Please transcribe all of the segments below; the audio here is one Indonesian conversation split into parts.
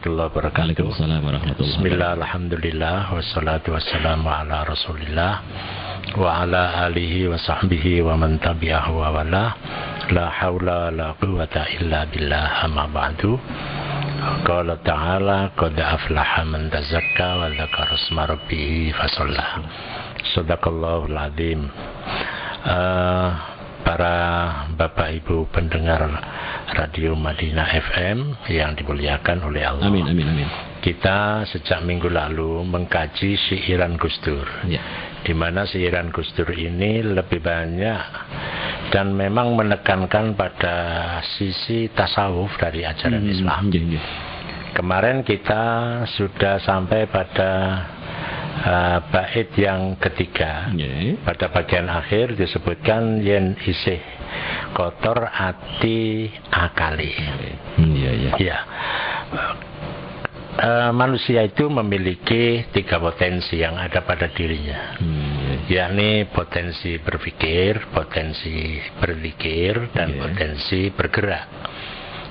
warahmatullahi wabarakatuh. Waalaikumsalam warahmatullahi wabarakatuh. Bismillah, alhamdulillah, wassalatu wassalamu ala rasulillah wa ala alihi wa sahbihi wa man tabi'ahu wa wala. La hawla la quwwata illa billah, amma ba'du. Qala ta'ala qad aflaha man tazakka wa dzakara isma rabbih fasalla. Shadaqallahul azim. Para Bapak Ibu pendengar Radio Madinah FM yang dimuliakan oleh Allah. Amin, amin, amin. Kita sejak minggu lalu mengkaji Syiiran Gus Dur, Ya. di mana Syiiran Gus Dur ini lebih banyak dan memang menekankan pada sisi tasawuf dari ajaran Islam. Kemarin kita sudah sampai pada bait yang ketiga. Pada bagian akhir disebutkan yen isih kotor ati akali. Ya. Manusia itu memiliki 3 potensi yang ada pada dirinya, yakni potensi berpikir, potensi berzikir, dan potensi bergerak.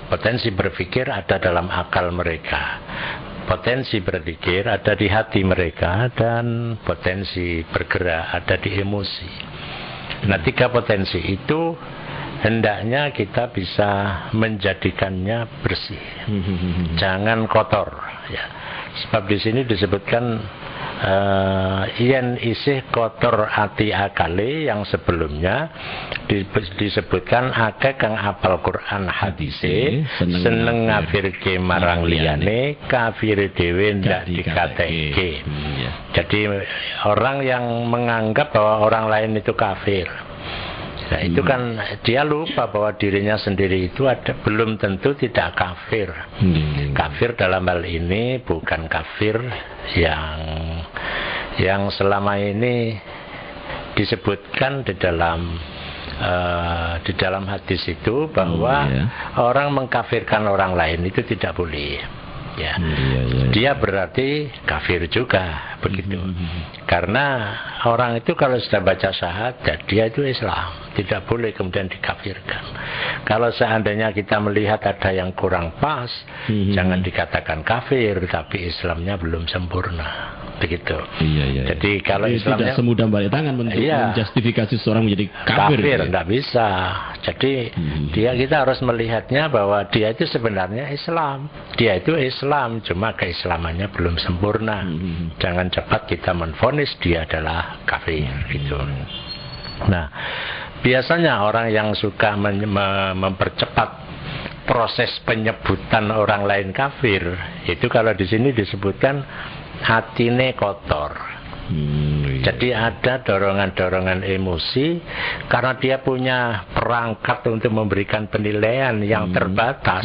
Potensi berpikir ada dalam akal mereka, potensi berzikir ada di hati mereka, dan potensi bergerak ada di emosi. Nah, 3 potensi itu hendaknya kita bisa menjadikannya bersih, jangan kotor, ya. Sebab di sini disebutkan yen isih kotor ati akale, yang sebelumnya disebutkan akeh kang apal Quran hadise seneng ngafirke marang liyane kafir dhewe ndak dikateke. Jadi orang yang menganggap bahwa orang lain itu kafir, nah itu kan dia lupa bahwa dirinya sendiri itu belum tentu tidak kafir. Kafir dalam hal ini bukan kafir yang selama ini disebutkan di dalam hadis itu, bahwa orang mengkafirkan orang lain itu tidak boleh. Ya, dia berarti kafir juga, begitu. Karena orang itu kalau sudah baca syahadat, dia itu Islam, tidak boleh kemudian dikafirkan. Kalau seandainya kita melihat ada yang kurang pas, jangan dikatakan kafir, tapi Islamnya belum sempurna, begitu. Jadi kalau Islamnya tidak semudah balik tangan untuk menjustifikasi seorang menjadi kafir, tidak bisa. Jadi kita harus melihatnya bahwa dia itu sebenarnya Islam, dia itu Islam, cuma keislamannya belum sempurna. Jangan cepat kita menvonis dia adalah kafir, gitu. Nah, biasanya orang yang suka mempercepat proses penyebutan orang lain kafir, itu kalau di sini disebutkan hatine kotor. Jadi ada dorongan-dorongan emosi, karena dia punya perangkat untuk memberikan penilaian yang terbatas.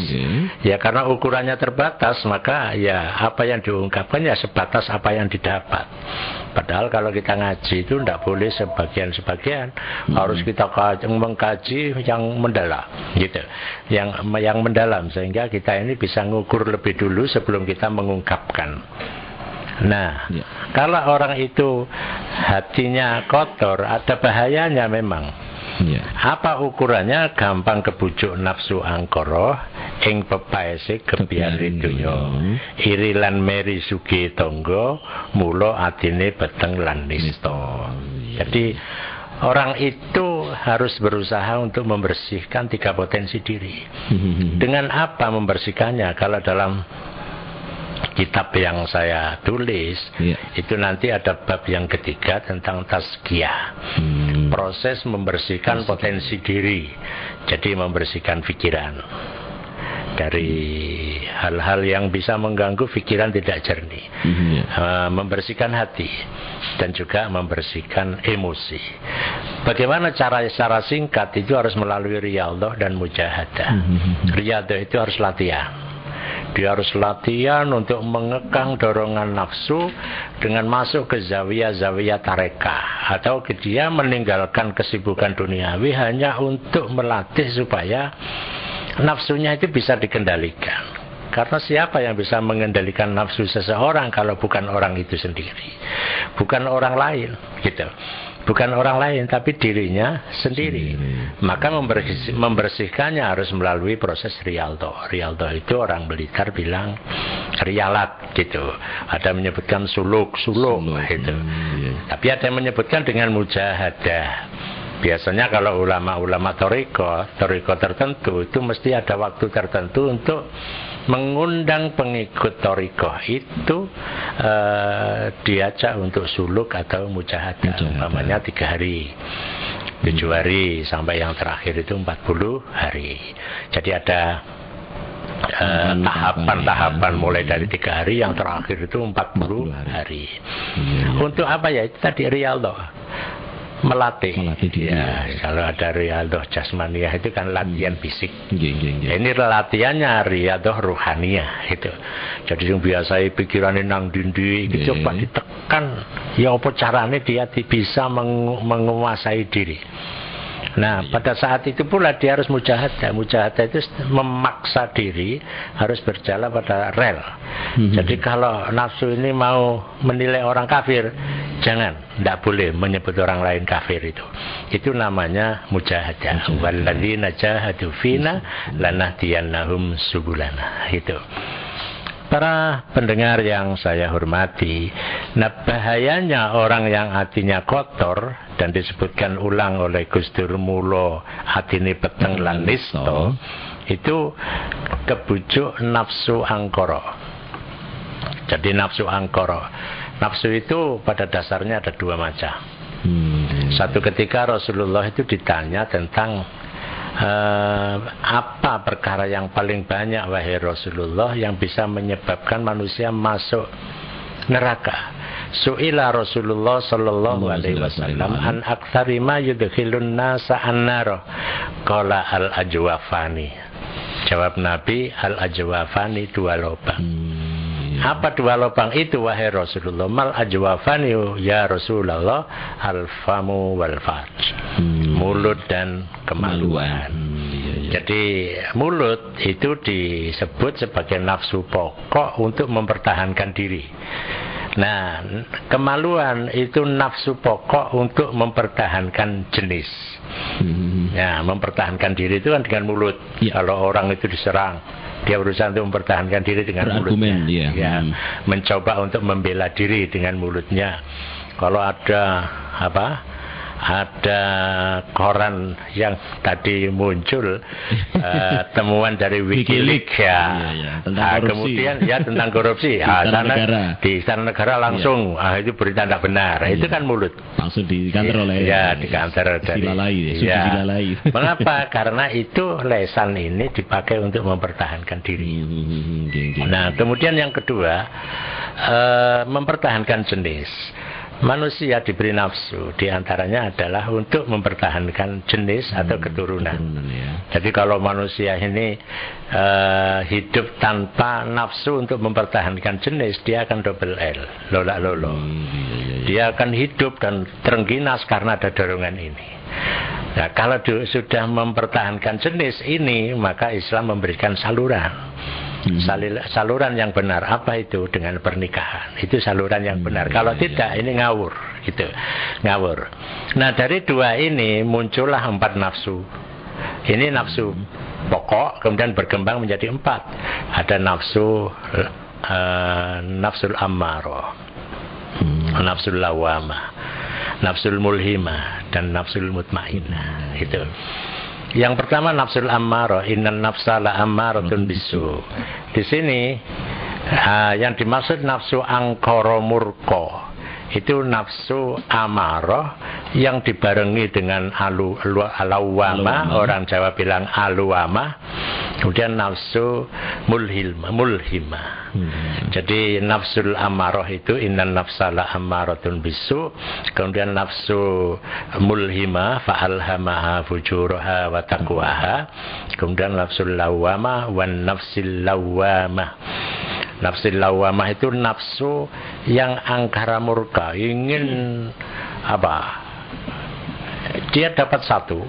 Ya, karena ukurannya terbatas, maka ya apa yang diungkapkan ya sebatas apa yang didapat. Padahal kalau kita ngaji itu tidak boleh sebagian-sebagian, harus kita mengkaji yang mendalam, gitu. Yang mendalam, sehingga kita ini bisa ngukur lebih dulu sebelum kita mengungkapkan. Nah, kalau orang itu hatinya kotor, ada bahayanya memang. Apa ukurannya? Gampang kebujuk nafsu angkara ing pepaese kebiari donya, iri lan meri sugih tangga, mula atine beteng lan nista. Jadi orang itu harus berusaha untuk membersihkan 3 potensi diri. Dengan apa membersihkannya? Kalau dalam kitab yang saya tulis, itu nanti ada bab yang ketiga tentang tazkiyah, proses membersihkan potensi diri. Jadi membersihkan pikiran dari hal-hal yang bisa mengganggu pikiran tidak jernih, membersihkan hati, dan juga membersihkan emosi. Bagaimana cara secara singkat? Itu harus melalui riyadhah dan mujahadah. Riyadhah itu harus latihan. Dia harus latihan untuk mengekang dorongan nafsu dengan masuk ke zawiyah-zawiyah tarekah, atau dia meninggalkan kesibukan duniawi hanya untuk melatih supaya nafsunya itu bisa dikendalikan. Karena siapa yang bisa mengendalikan nafsu seseorang kalau bukan orang itu sendiri, bukan orang lain, gitu. Bukan orang lain, tapi dirinya sendiri. Maka membersihkannya harus melalui proses Rialto. Rialto itu orang Blitar bilang rialat, gitu. Ada menyebutkan suluk gitu. Tapi ada yang menyebutkan dengan mujahadah. Biasanya kalau ulama-ulama toriko tertentu itu mesti ada waktu tertentu untuk mengundang pengikut toriko itu diajak untuk suluk atau mujahadah. Umpamanya 3 hari, 7 hari, sampai yang terakhir itu 40 hari. Jadi ada tahapan-tahapan mulai dari 3 hari, yang terakhir itu 40 hari. Untuk apa ya? Itu tadi Rialto. Melatih diri. Ya, kalau ada riadoh jasmaniyah itu kan latihan fisik. Ini latihannya riadoh ruhaniyah itu. Jadi yang biasa pikirannya nang dindi itu coba ditekan. Ya apa caranya dia bisa menguasai diri. Nah, pada saat itu pula dia harus mujahadah. Mujahadah itu memaksa diri harus berjalan pada rel. Jadi kalau nafsu ini mau menilai orang kafir, jangan, tidak boleh menyebut orang lain kafir itu. Itu namanya mujahadah. Walladzina jahadu fina lanahdiyannahum subulana. Itu. Para pendengar yang saya hormati, nah bahayanya orang yang hatinya kotor, dan disebutkan ulang oleh Gus Dur mulo hatine peteng lan nista, itu kebujuk nafsu angkara. Jadi nafsu angkara, nafsu itu pada dasarnya ada 2 macam. Satu ketika Rasulullah itu ditanya tentang apa perkara yang paling banyak wahai Rasulullah yang bisa menyebabkan manusia masuk neraka. Su'ila Rasulullah sallallahu alaihi wasallam an aktsari ma yudkhilun nasa an-nar. Qala al-ajwafani. Jawab Nabi, al-ajwafani 2 lubang. Apa 2 lubang itu wahai Rasulullah? Mal ajwafani ya Rasulullah, al-famu wal farj. Mulut dan kemaluan. Jadi mulut itu disebut sebagai nafsu pokok untuk mempertahankan diri. Nah, kemaluan itu nafsu pokok untuk mempertahankan jenis. Ya, mempertahankan diri itu kan dengan mulut. Kalau orang itu diserang, dia berusaha untuk mempertahankan diri dengan mulutnya. Ya, mencoba untuk membela diri dengan mulutnya. Kalau ada koran yang tadi muncul temuan dari Wikileaks tentang kemudian tentang korupsi di Istana Negara langsung itu berita tidak benar. Itu kan mulut langsung dikantor oleh dikantor dari Silalai. Mengapa? Karena itu lesan ini dipakai untuk mempertahankan diri. Nah, kemudian yang kedua, mempertahankan jenis. Manusia diberi nafsu, diantaranya adalah untuk mempertahankan jenis atau keturunan. Jadi kalau manusia ini hidup tanpa nafsu untuk mempertahankan jenis, dia akan double L, lolak lolo. Dia akan hidup dan terengginas karena ada dorongan ini. Nah, kalau sudah mempertahankan jenis ini, maka Islam memberikan saluran. Saluran yang benar. Apa itu? Dengan pernikahan. Itu saluran yang benar. Kalau tidak, ini ngawur gitu. Ngawur. Nah, dari 2 ini muncullah 4 nafsu. Ini nafsu pokok, kemudian berkembang menjadi 4. Ada nafsu nafsul ammarah, nafsul lawamah, nafsul mulhimah, dan nafsul mutmainnah. Itu. Yang pertama nafsul ammarah, innan nafsa la ammaratun bisu. Di sini yang dimaksud nafsu angkara murka itu nafsu amarah yang dibarengi dengan alawama, orang Jawa bilang aluwama. Kemudian nafsu mulhimah. Jadi nafsul amarah itu innan nafsa la ammaratun bisu. Kemudian nafsu mulhimah fa'alhamaha fujuraha wa taqwaha. Kemudian nafsul lawamah wan nafsil lawamah. Nafsil lawamah itu nafsu yang angkara murka, ingin apa? Dia dapat satu.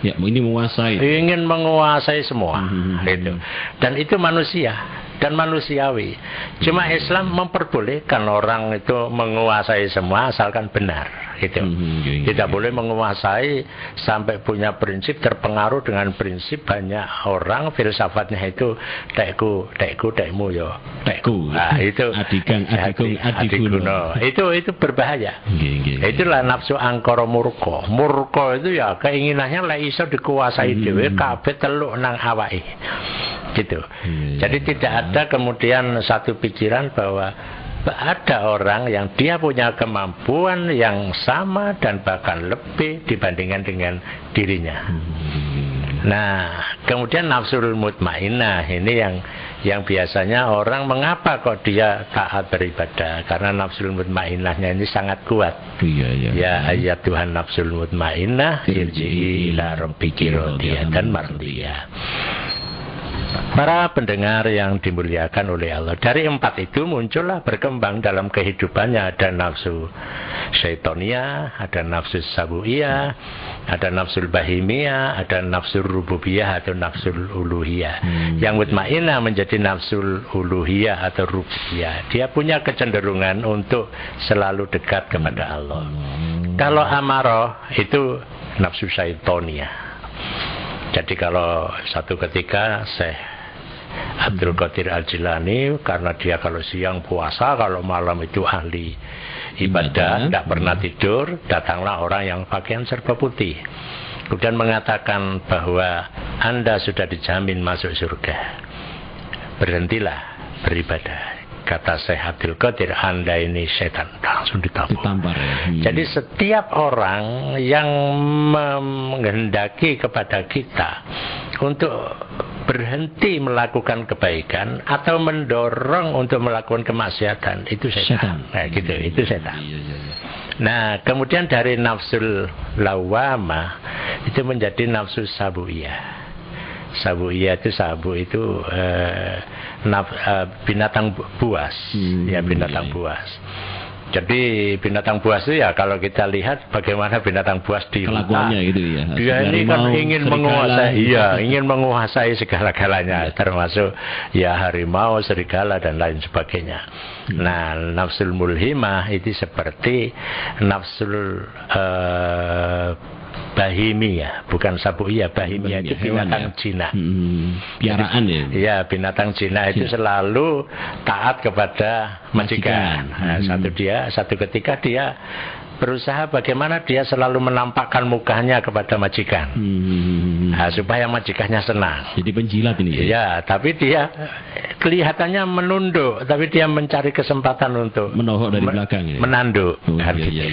Ya, ini menguasai. Ingin menguasai semua. Itu. Dan itu manusia. dan manusiawi. Cuma Islam memperbolehkan orang itu menguasai semua asalkan benar. Gitu. Tidak boleh menguasai sampai punya prinsip, terpengaruh dengan prinsip. Banyak orang filsafatnya itu tekku, tekmu yo, tekku. Nah, itu adiguno. Itu berbahaya. Itulah nafsu angkara murka. Murka itu ya keinginannya lek iso dikuasai dhewe kabeh teluk nang awake. Gitu. Jadi tidak ada kemudian satu pikiran bahwa ada orang yang dia punya kemampuan yang sama dan bahkan lebih dibandingkan dengan dirinya. Nah, kemudian nafsul mutmainnah ini yang biasanya orang mengapa kok dia taat beribadah, karena nafsul mutmainnahnya ini sangat kuat. Ya ayat Tuhan nafsul mutmainnah irji'i ila rabbiki radiyatan mardiyah. Para pendengar yang dimuliakan oleh Allah, dari 4 itu muncullah berkembang dalam kehidupannya. Ada nafsu syaitonia, ada nafsu sabuiyah, ada nafsu bahimiyah, ada nafsu rububiyah atau nafsu uluhiyah. Yang mutmainnah menjadi nafsu uluhiyah atau rububiyah. Dia punya kecenderungan untuk selalu dekat kepada Allah. Kalau amarah itu nafsu syaitonia. Jadi kalau satu ketika Syekh Abdul Qadir Al-Jilani, karena dia kalau siang puasa, kalau malam itu ahli ibadah, tidak pernah tidur, datanglah orang yang pakaian serba putih, kemudian mengatakan bahwa Anda sudah dijamin masuk surga, berhentilah beribadah. Kata Syekh Abdul Qadir, Anda ini setan, langsung ditampar. Jadi setiap orang yang menghendaki kepada kita untuk berhenti melakukan kebaikan atau mendorong untuk melakukan kemaksiatan, itu setan. Nah, gitu, itu setan. Nah, kemudian dari nafsul lawamah itu menjadi nafsu sabuiyah. Sabuiyah itu binatang buas, ya binatang buas. Jadi binatang buas itu ya kalau kita lihat bagaimana binatang buas di hutan, gitu ya. Dia ini kan ingin menguasai, ingin menguasai segala-galanya, termasuk ya harimau, serigala dan lain sebagainya. Nah, nafsul mulhimah itu seperti nafsul bahimiyah, bukan sabuiyah. Bahimiyah itu binatang Cina. Piaraan ya. Ya, binatang Cina itu selalu taat kepada majikan. Nah, satu ketika dia berusaha bagaimana dia selalu menampakkan mukanya kepada majikan, nah, supaya majikannya senang. Jadi penjilat ini. Ya, tapi dia kelihatannya menunduk, tapi dia mencari kesempatan untuk menohok dari belakang. Menanduk. Iya.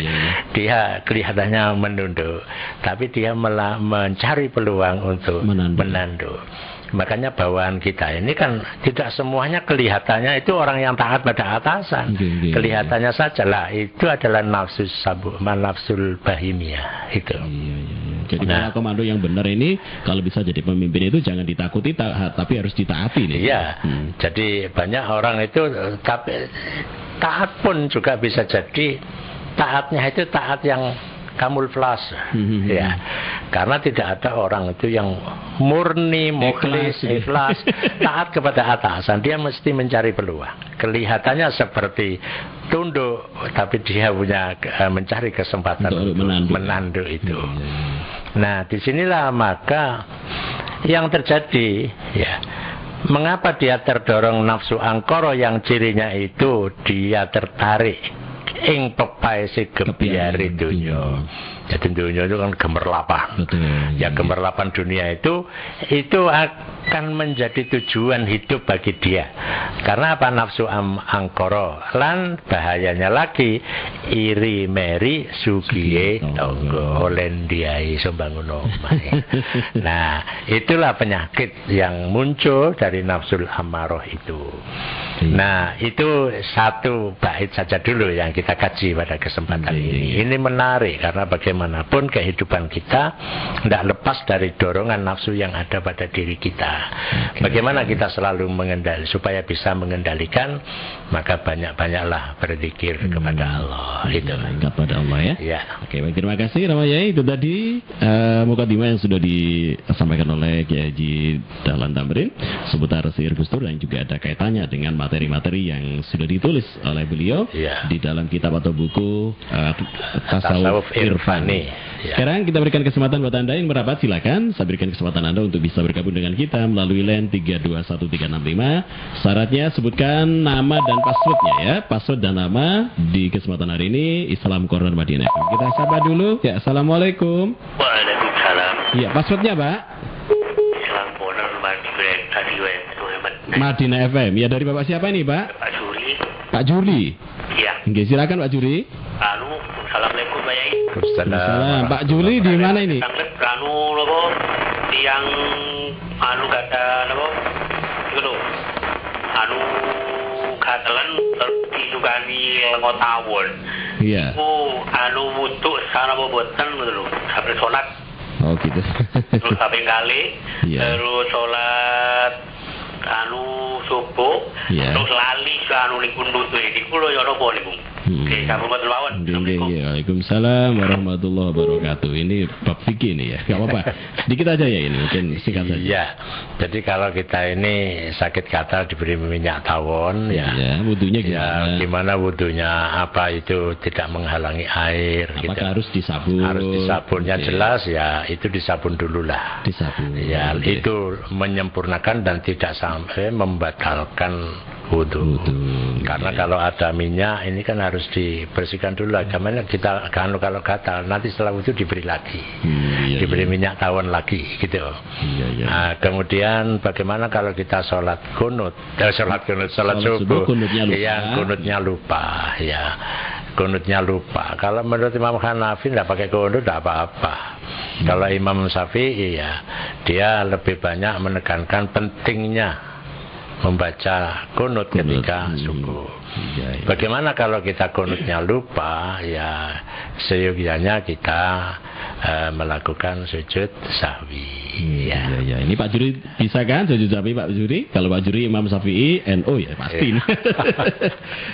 Dia kelihatannya menunduk, tapi dia mencari peluang untuk menanduk. Makanya bawaan kita ini kan tidak semuanya kelihatannya itu orang yang taat pada atasan. Kelihatannya saja lah itu adalah nafsul bahimiyah itu. Jadi para komando yang benar ini kalau bisa jadi pemimpin itu jangan ditakuti tapi harus ditaati nih. Iya. Jadi banyak orang itu tapi taat pun juga bisa jadi taatnya itu taat yang kamuflase, ya, karena tidak ada orang itu yang murni, mukhlis, ikhlas, taat kepada atasan. Dia mesti mencari peluang. Kelihatannya seperti tunduk, tapi dia punya mencari kesempatan untuk menanduk itu. Nah, disinilah maka yang terjadi, ya. Mengapa dia terdorong nafsu angkara yang cirinya itu dia tertarik ing pepaese kebiari dunia. Jadi dunia itu kan gemerlapan. Ya, gemerlapan dunia itu akan menjadi tujuan hidup bagi dia. Karena apa? Nafsu angkara. Lan bahayanya lagi iri meri sugiye tonggo olendiai sembangun omahe. Nah, itulah penyakit yang muncul dari nafsul amarah itu. Nah, itu satu bait saja dulu yang kita kaji pada kesempatan ini. Ini menarik karena bagaimanapun kehidupan kita tidak lepas dari dorongan nafsu yang ada pada diri kita. Bagaimana kita selalu mengendalikan supaya bisa mengendalikan maka banyak-banyaklah berzikir kepada Allah. Itu kepada Allah ya. Ya. Oke, baik, terima kasih Ramayai. Itu tadi mukadimah yang sudah disampaikan oleh Kiai Haji Dahlan Tamrin seputar sihir Gus Dur, dan juga ada kaitannya dengan materi-materi yang sudah ditulis oleh beliau di dalam kitab atau buku Tasawuf Irfani. Sekarang kita berikan kesempatan buat Anda yang merapat, silakan. Saya berikan kesempatan Anda untuk bisa bergabung dengan kita melalui line 321365. Syaratnya sebutkan nama dan passwordnya ya. Password dan nama di kesempatan hari ini Islam Corner Madinah FM. Kita sapa dulu. Ya, Assalamualaikum. Waalaikumsalam. Ya, passwordnya Pak? Islam Corner Madinah FM. Ya, dari Bapak siapa ini Pak? Pak Juri. Pak Juri. Iya. Oke, silakan Pak Juri. Assalamualaikum Pak Yai. Waalaikumsalam. Pak Juri di mana ini? Nopo yang kata nopo itu lho. Katalan disukani lengo tawon. Iya. Wudu sana boboten lho. Sampai sholat. Oh gitu. Terus sampai kali. Terus sholat subuh. Terus lali niku nutut niku lho ya napa niku. Oke, sampun mawon. Waalaikumsalam warahmatullahi wabarakatuh. Ini bab fikih ini ya. Enggak apa-apa. Sedikit aja ya ini, mungkin singkat saja. Iya. Jadi kalau kita ini sakit gatal diberi minyak tawon ya wudunya gimana? Ya, gimana wudunya? Apa itu tidak menghalangi air? Apakah harus disabun? Harus disabunnya jelas ya, itu disabun dulu lah. Disabun. Ya, itu menyempurnakan dan tidak sampai membatalkan wudu. Karena kalau ada minyak ini kan harus dibersihkan dulu. Gimana kita kalau gatal nanti setelah wudu diberi lagi, diberi minyak tawon lagi gitu. Nah, kemudian bagaimana kalau kita sholat subuh, yang kunutnya lupa ya. Kunutnya lupa. Kalau menurut Imam Hanafi tidak pakai kunut tidak apa-apa. Kalau Imam Syafi'i ya dia lebih banyak menekankan pentingnya membaca kunut ketika subuh. Bagaimana kalau kita kunutnya lupa? Ya seyogianya kita melakukan sujud sahwi. Ini Pak Juri bisa kan sujud sahwi Pak Juri? Kalau Pak Juri Imam Syafi'i NU ya pasti.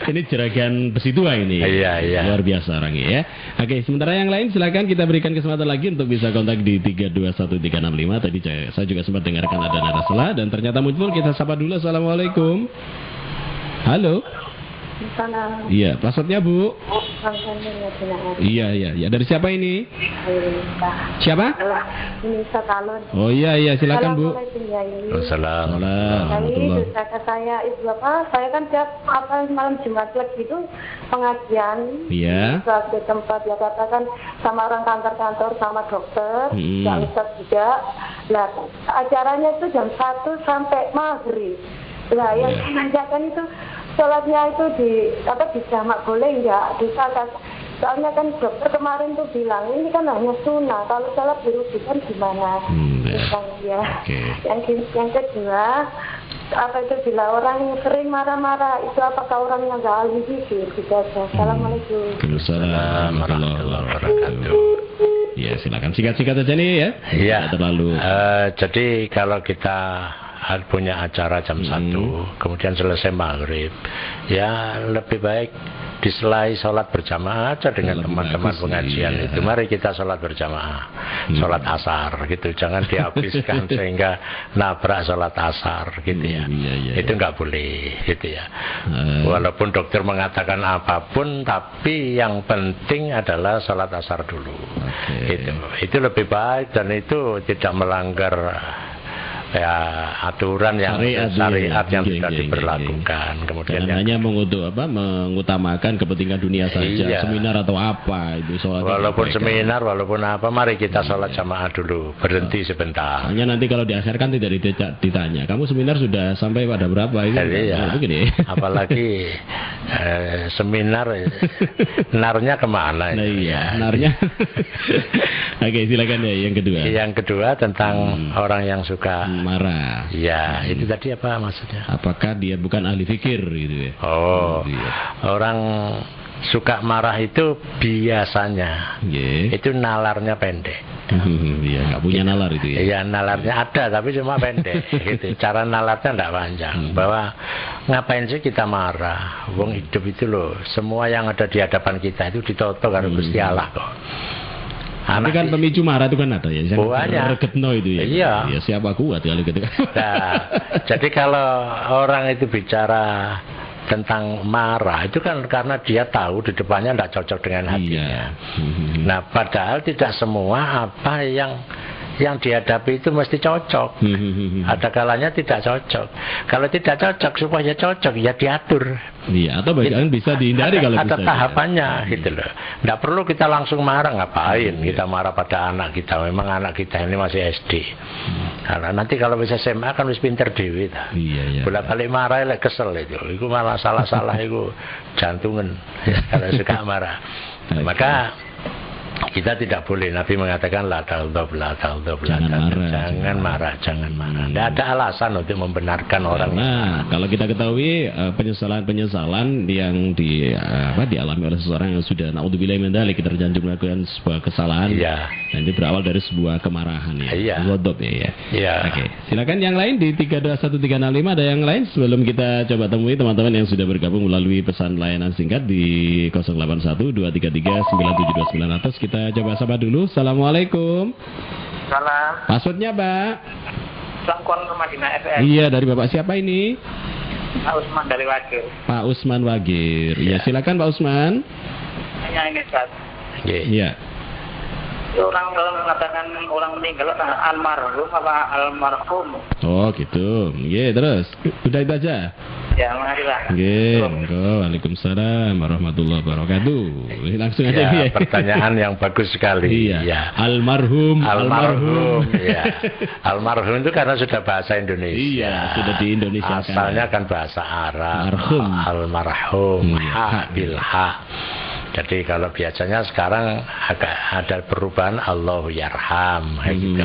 Ini jeragan besi tua ini. Luar biasa orangnya ya. Oke, sementara yang lain silakan kita berikan kesempatan lagi untuk bisa kontak di 321365. Tadi saya juga sempat dengarkan ada narasela dan ternyata muncul. Kita sapa dulu. Assalamualaikum. Halo. Iya, passwordnya Bu. Iya. Dari siapa ini? Siapa? Ini Satalon. Oh iya, silakan Bu. Assalamualaikum. Saya itu saya kan tiap malam Jumat lagi itu pengajian. Iya. Di tempat ya katakan sama orang kantor-kantor sama dokter, ustaz juga. Nah, acaranya itu jam 1 sampai maghrib. Lah yang menanyakan itu sholatnya itu di jamak boleh enggak? Soalnya kan dokter kemarin tuh bilang ini kan hanya sunnah. Kalau sholat dirugikan gimana? Yang kedua, apa itu bila orang yang sering marah-marah itu apakah orang yang nggak ahli zikir? Assalamualaikum. Waalaikumsalam warahmatullahi wabarakatuh. Ya silakan singkat-singkat aja nih ya. Iya. Terlalu. Jadi kalau kita punya acara jam 1 kemudian selesai maghrib ya lebih baik diselai sholat berjamaah aja dengan teman-teman pengajian itu. Mari kita sholat berjamaah, sholat asar gitu, jangan dihabiskan sehingga nabrak sholat asar gitu ya. Itu nggak boleh gitu ya. Walaupun dokter mengatakan apapun, tapi yang penting adalah sholat asar dulu. Itu lebih baik dan itu tidak melanggar aturan yang syariat yang sudah diberlakukan. Kemudian hanya mengutamakan kepentingan dunia saja, seminar atau apa itu sholat. Walaupun seminar, walaupun apa, mari kita sholat jamaah dulu, berhenti sebentar. Hanya nanti kalau diakhirkan tidak ditanya, kamu seminar sudah sampai pada berapa itu? Begini. Apalagi seminar, narnya kemana? Narnya. Oke, silakan ya yang kedua. Yang kedua tentang orang yang suka marah. Ya, itu tadi apa maksudnya? Apakah dia bukan ahli fikir gitu ya? Orang suka marah itu biasanya itu nalarnya pendek. Iya, nggak punya nalar itu ya. Iya, nalarnya ada tapi cuma pendek gitu. Cara nalarnya enggak panjang. Bahwa ngapain sih kita marah? Wong hidup itu loh, semua yang ada di hadapan kita itu ditoto karo Gusti Allah kok. Tapi kan pemicu marah itu kan ada ya. Banyak. Regetno itu ya. Iya. Ya siapa kuat kalau gitu. Nah, jadi kalau orang itu bicara tentang marah itu kan karena dia tahu di depannya tidak cocok dengan hatinya. Nah, padahal tidak semua apa yang dihadapi itu mesti cocok. Ada kalanya tidak cocok. Kalau tidak cocok supaya cocok ya diatur. Iya, atau bahkan bisa dihindari kalau bisa. Ada tahapannya gitu loh. Tidak perlu kita langsung marah, ngapain kita marah pada anak kita. Memang anak kita ini masih SD. Karena nanti kalau bisa SMA kan harus pinter dewi. Iya. Bolak-balik marah lek kesel itu. Itu malah salah itu jantungan kalau suka marah. Maka kita tidak boleh. Nabi mengatakan la taghdab, jangan marah. Tidak ada alasan untuk membenarkan orang. Nah, kalau kita ketahui penyesalan yang dialami oleh seseorang yang sudah naudzubillah min dzalik terjanji melakukan sebuah kesalahan. Iya. Dan itu berawal dari sebuah kemarahan ya. Iya. Ghadab ya. Iya. Oke, silakan yang lain di 321365 ada yang lain sebelum kita coba temui teman-teman yang sudah bergabung melalui pesan layanan singkat di 0812339729 atas. Kita coba sapa dulu. Assalamualaikum. Salam. Passwordnya, Pak? Sangkon Madinah FM. Iya, dari Bapak siapa ini? Pak Usman dari Wagir. Pak Usman Wagir. Ya, silakan Pak Usman. Hanya ini, Ustaz. Iya. Orang kalau mengatakan orang meninggal almarhum apa almarhum. Oh, gitu. Iya, terus. Udah itu aja. Ya, makasih. Nggih, waalaikumsalam warahmatullahi wabarakatuh. Langsung aja ya. Pertanyaan yang bagus sekali. Iya. Ya. Almarhum. Ya. Almarhum itu karena sudah bahasa Indonesia. Iya, sudah di Indonesia. Asalnya kan bahasa Arab. Almarhum. Ha bil ha. Jadi kalau biasanya sekarang agak ada perubahan Allahu yarham gitu.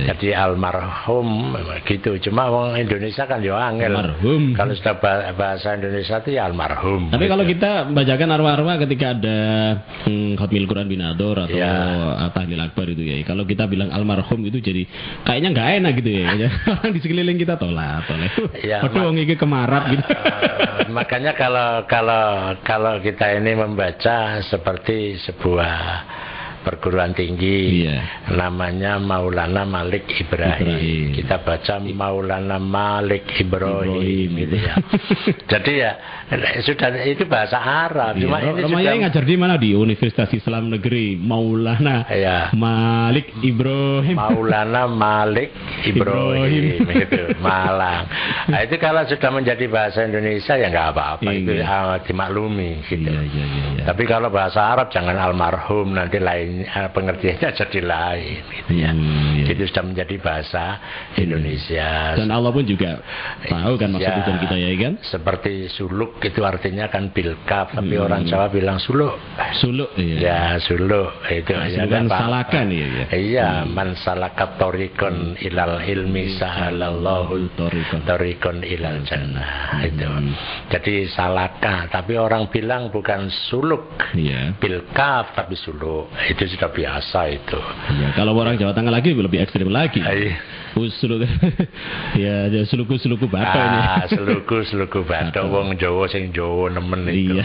Jadi almarhum gitu. Cuma orang Indonesia kan ya angel. Almarhum. Kalau sudah bahasa Indonesia itu ya almarhum. Tapi gitu. Kalau kita bacakan arwah-arwah ketika ada Khatmil Quran binador atau tahlil akbar itu ya. Kalau kita bilang almarhum itu jadi kayaknya nggak enak gitu ya. Orang di sekeliling kita tolak. Ya, Waduh, ngiki kemarap gitu. Makanya kalau kita ini membaca seperti sebuah perguruan tinggi, namanya Maulana Malik Ibrahim. Kita baca Maulana Malik Ibrahim gitu ya. Jadi ya sudah itu bahasa Arab. Cuma ini sudah ngajar di mana? Di Universitas Islam Negeri Maulana Malik Ibrahim. Maulana Malik Ibrahim itu Malang. Nah, itu kalau sudah menjadi bahasa Indonesia ya nggak apa-apa, itu dimaklumi gitu. Tapi kalau bahasa Arab jangan almarhum, nanti lain pengertiannya jadi lain gitu ya. Itu sudah menjadi bahasa Indonesia. Dan Allah pun juga tahu kan maksud tujuan kita ya kan. Seperti suluk itu artinya kan bilkaf, tapi orang Jawa bilang suluk. Suluk ya suluk itu kan salakan ya. Iya, man salakat torikon ilal ilmi sahalallahu torikon ilal jannah itu. Jadi salaka, tapi orang bilang bukan suluk. Bilkaf tapi suluk. Itu sudah biasa itu. Ya, kalau orang Jawa Tengah lagi lebih ekstrim lagi. Suluk. Ya, suluku batok ini. Suluku batok wong Jawa sing Jawa nemen itu.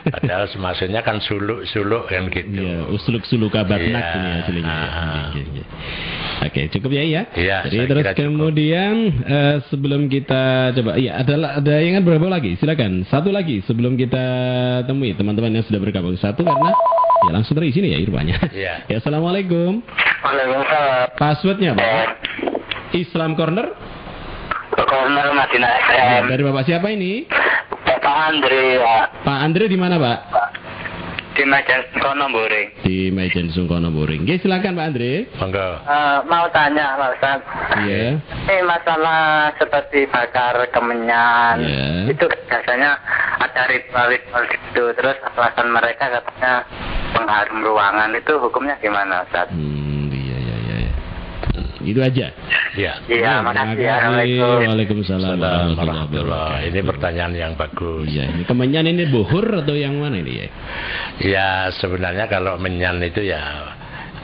Padahal maksudnya kan suluk kan gitu. Iya, usluk kabarnak ini aslinya. Oke, cukup ya. Jadi terus kemudian sebelum kita coba ada yang berapa lagi? Silakan. Satu lagi sebelum kita temui teman-teman yang sudah bergabung. Satu karena ya langsung dari sini ya irwannya. Ya, assalamualaikum. Waalaikumsalam. Passwordnya Pak? Islam Corner Madinah FM. Dari Bapak siapa ini? Pak Andre. Pak Andre di mana Pak? Di Mejen Sungkono Boring. Di Mejen Sungkono Boring. Oke, silakan Pak Andre. Monggo. Mau tanya Pak Ustaz. Iya. Masalah seperti bakar kemenyan. Itu biasanya ada ritual gitu. Terus alasan mereka katanya pengharum ruangan, itu hukumnya gimana Ustaz? Itu aja. Ya. Iya, makasih. Assalamualaikum. Waalaikumsalam warahmatullahi wabarakatuh. Ini pertanyaan yang bagus. Iya, ini kemenyan ini bohur atau yang mana ini ya? Ya, sebenarnya kalau menyan itu ya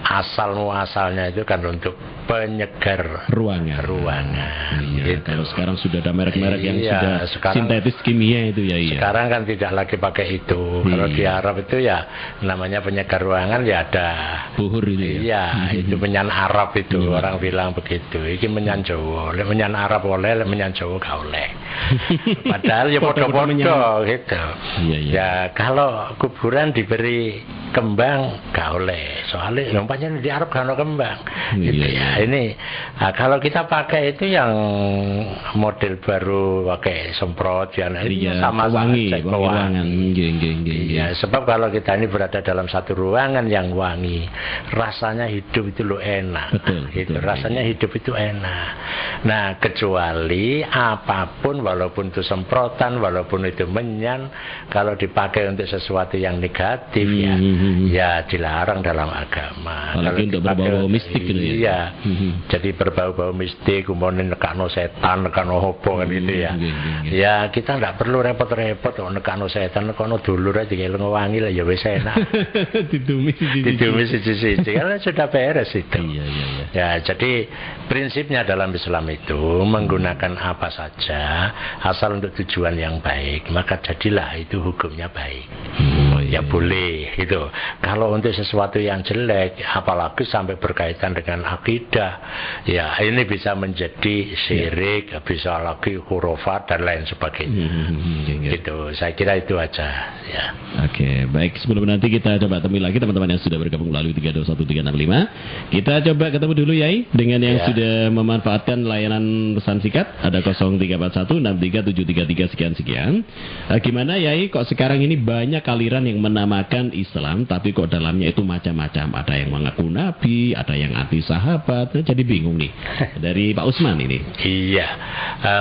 asalnya itu kan untuk penyegar ruangan. Iya, Gitu. kalau sekarang sudah ada merek-merek yang sudah sintetis kimia itu ya. Iya. Sekarang kan tidak lagi pakai itu. Kalau di Arab itu ya namanya penyegar ruangan ya ada buhur itu ya. Iya, itu menyan Arab itu orang bilang begitu. Iki menyan Jawa, menyan Arab oleh, menyan Jawa gak oleh. Padahal ya podo-podo gitu. Iya. Ya kalau kuburan diberi kembang gak oleh. Soalnya nampaknya di Arab gak ada kembang. Gitu ya. Ini kalau kita pakai itu yang model baru pakai semprot ya, sama wangi. Iya, sebab kalau kita ini berada dalam satu ruangan yang wangi, rasanya hidup itu lo enak. Betul. Rasanya hidup itu enak. Nah, kecuali apapun, walaupun itu semprotan, walaupun itu menyan, kalau dipakai untuk sesuatu yang negatif ya dilarang dalam agama. Kalau untuk berbau mistik gitu ya. Iya. Jadi berbau-bau mistik, kemudian nekano setan, nekano hopo kan gitu ya. Ya kita tidak perlu repot-repot nekano setan, nekano dulur aja kayak wangi lah ya wis enak. Ditumis siji-siji karena sudah beres itu. Iya. Ya, jadi prinsipnya dalam Islam itu menggunakan apa saja asal untuk tujuan yang baik, maka jadilah itu hukumnya baik. Ya boleh gitu. Kalau untuk sesuatu yang jelek, apalagi sampai berkaitan dengan akidah, ya ini bisa menjadi syirik, bisa lagi hurufat dan lain sebagainya. Gitu. Saya kira itu aja. Ya. Oke, baik. Sebelum nanti kita coba temui lagi teman-teman yang sudah bergabung melalui 321365. Kita coba ketemu dulu Yai dengan yang sudah memanfaatkan layanan pesan singkat. Ada 0341637733 sekian. Gimana Yai? Kok sekarang ini banyak aliran yang menamakan Islam, tapi kok dalamnya itu macam-macam. Ada yang mengaku nabi, ada yang anti sahabat. Jadi bingung nih. Dari Pak Usman ini. Iya,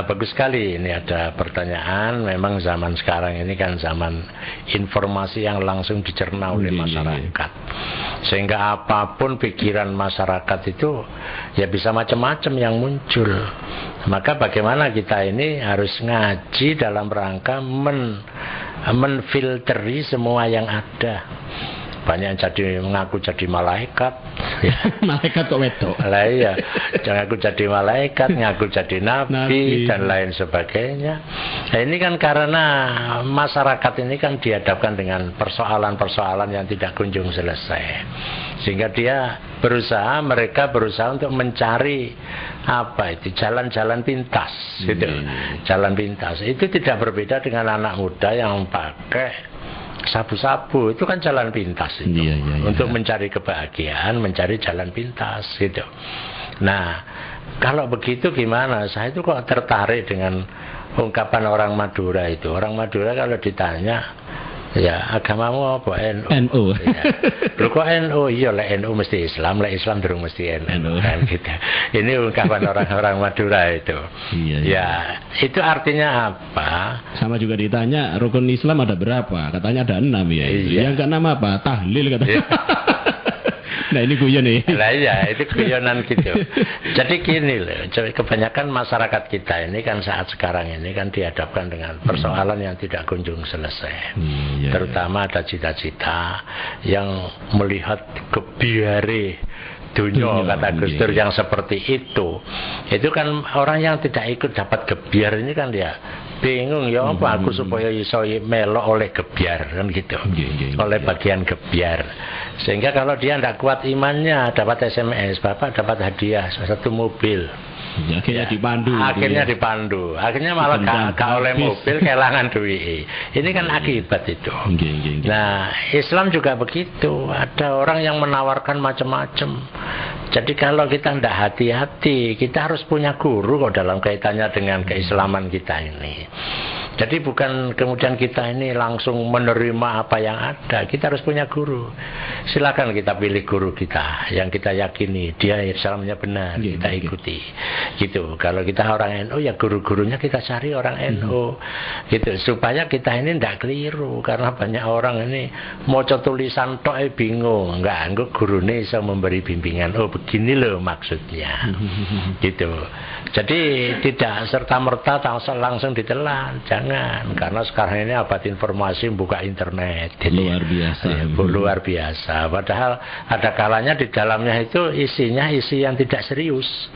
bagus sekali. Ini ada pertanyaan. Memang zaman sekarang ini kan zaman informasi yang langsung dicerna oleh masyarakat. Sehingga apapun pikiran masyarakat itu ya bisa macam-macam yang muncul. Maka bagaimana kita ini harus ngaji dalam rangka menfilteri semua yang ada. Banyak yang mengaku jadi malaikat. Malaikat kok wedok. Lah iya, ngaku jadi malaikat, ngaku jadi nabi dan lain sebagainya. Nah, ini kan karena masyarakat ini kan dihadapkan dengan persoalan-persoalan yang tidak kunjung selesai. Sehingga mereka berusaha untuk mencari jalan-jalan pintas gitu. Jalan pintas. Itu tidak berbeda dengan anak muda yang pakai sabu-sabu, itu kan jalan pintas itu. Untuk mencari kebahagiaan, mencari jalan pintas gitu. Nah, kalau begitu gimana? Saya itu kok tertarik dengan ungkapan orang Madura itu. Orang Madura kalau ditanya, ya agamamu apa? NU. Ya. Loh kok NU? Iya lah NU mesti Islam, lah Islam durung mesti NU kan gitu. Ini ungkapan orang-orang Madura itu. Ya, itu artinya apa? Sama juga ditanya rukun Islam ada berapa? Katanya ada 6 ya. Yang ke-6 apa? Tahlil katanya. Nah ini guyon nih. Nah iya, itu guyonan gitu. Jadi gini loh, kebanyakan masyarakat kita ini kan saat sekarang ini kan dihadapkan dengan persoalan yang tidak kunjung selesai. Terutama ada cita-cita yang melihat kebiare dunia kata Gus Dur yang seperti itu kan orang yang tidak ikut dapat gebiar ini kan dia bingung ya apa aku supaya iso melok oleh gebiar kan gitu, oleh bagian gebiar, sehingga kalau dia tidak kuat imannya dapat SMS, bapak dapat hadiah satu mobil. Akhirnya dipandu, akhirnya malah gak oleh mobil, kehilangan duit. Ini kan akibat itu. Nah, Islam juga begitu. Ada orang yang menawarkan macam-macam. Jadi kalau kita tidak hati-hati, kita harus punya guru kok dalam kaitannya dengan keislaman kita ini. Jadi bukan kemudian kita ini langsung menerima apa yang ada. Kita harus punya guru. Silakan kita pilih guru kita yang kita yakini dia Islamnya benar, kita ikuti. Gitu. Kalau kita orang NU ya guru-gurunya kita cari orang NU. Gitu. Supaya kita ini tidak keliru, karena banyak orang ini maca tulisan tok bingung. Enggak gurune iso memberi bimbingan. Oh, begini loh maksudnya. Gitu. Jadi tidak serta-merta langsung ditelan, jangan, karena sekarang ini abad informasi buka internet, luar biasa, luar biasa. Padahal ada kalanya di dalamnya itu isinya isi yang tidak serius.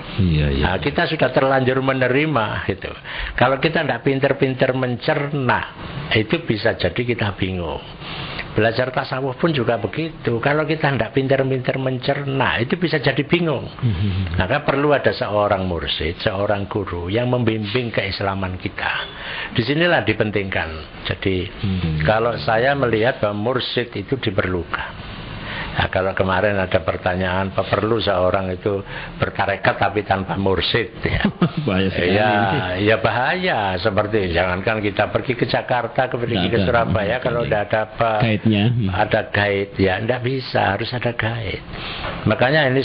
Nah, kita sudah terlanjur menerima gitu. Kalau kita tidak pinter-pinter mencerna, itu bisa jadi kita bingung. Belajar tasawuf pun juga begitu. Kalau kita tidak pintar-pintar mencerna, itu bisa jadi bingung. Maka perlu ada seorang mursyid, seorang guru yang membimbing keislaman kita. Disinilah dipentingkan. Jadi kalau saya melihat bahwa mursyid itu diperlukan. Nah, kalau kemarin ada pertanyaan, apa perlu seorang itu bertarekat tapi tanpa mursyid? Ya, ya bahaya. Seperti jangankan kita pergi ke Jakarta, pergi ke Surabaya, kalau tidak ada apa, ada guide, ya tidak bisa, harus ada guide. Makanya ini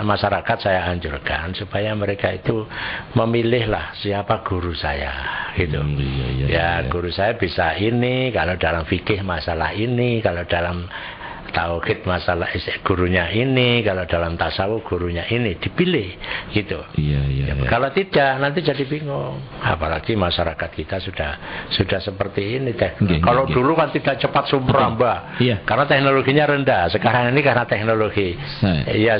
masyarakat saya anjurkan supaya mereka itu memilihlah siapa guru saya, gitu. Guru saya bisa ini, kalau dalam fikih masalah ini, kalau dalam tauhid masalah gurunya ini, kalau dalam tasawuf gurunya ini, dipilih gitu. Kalau tidak nanti jadi bingung. Apalagi masyarakat kita sudah seperti ini kalau dulu kan tidak cepat sumramba, karena teknologinya rendah. Sekarang ini karena teknologi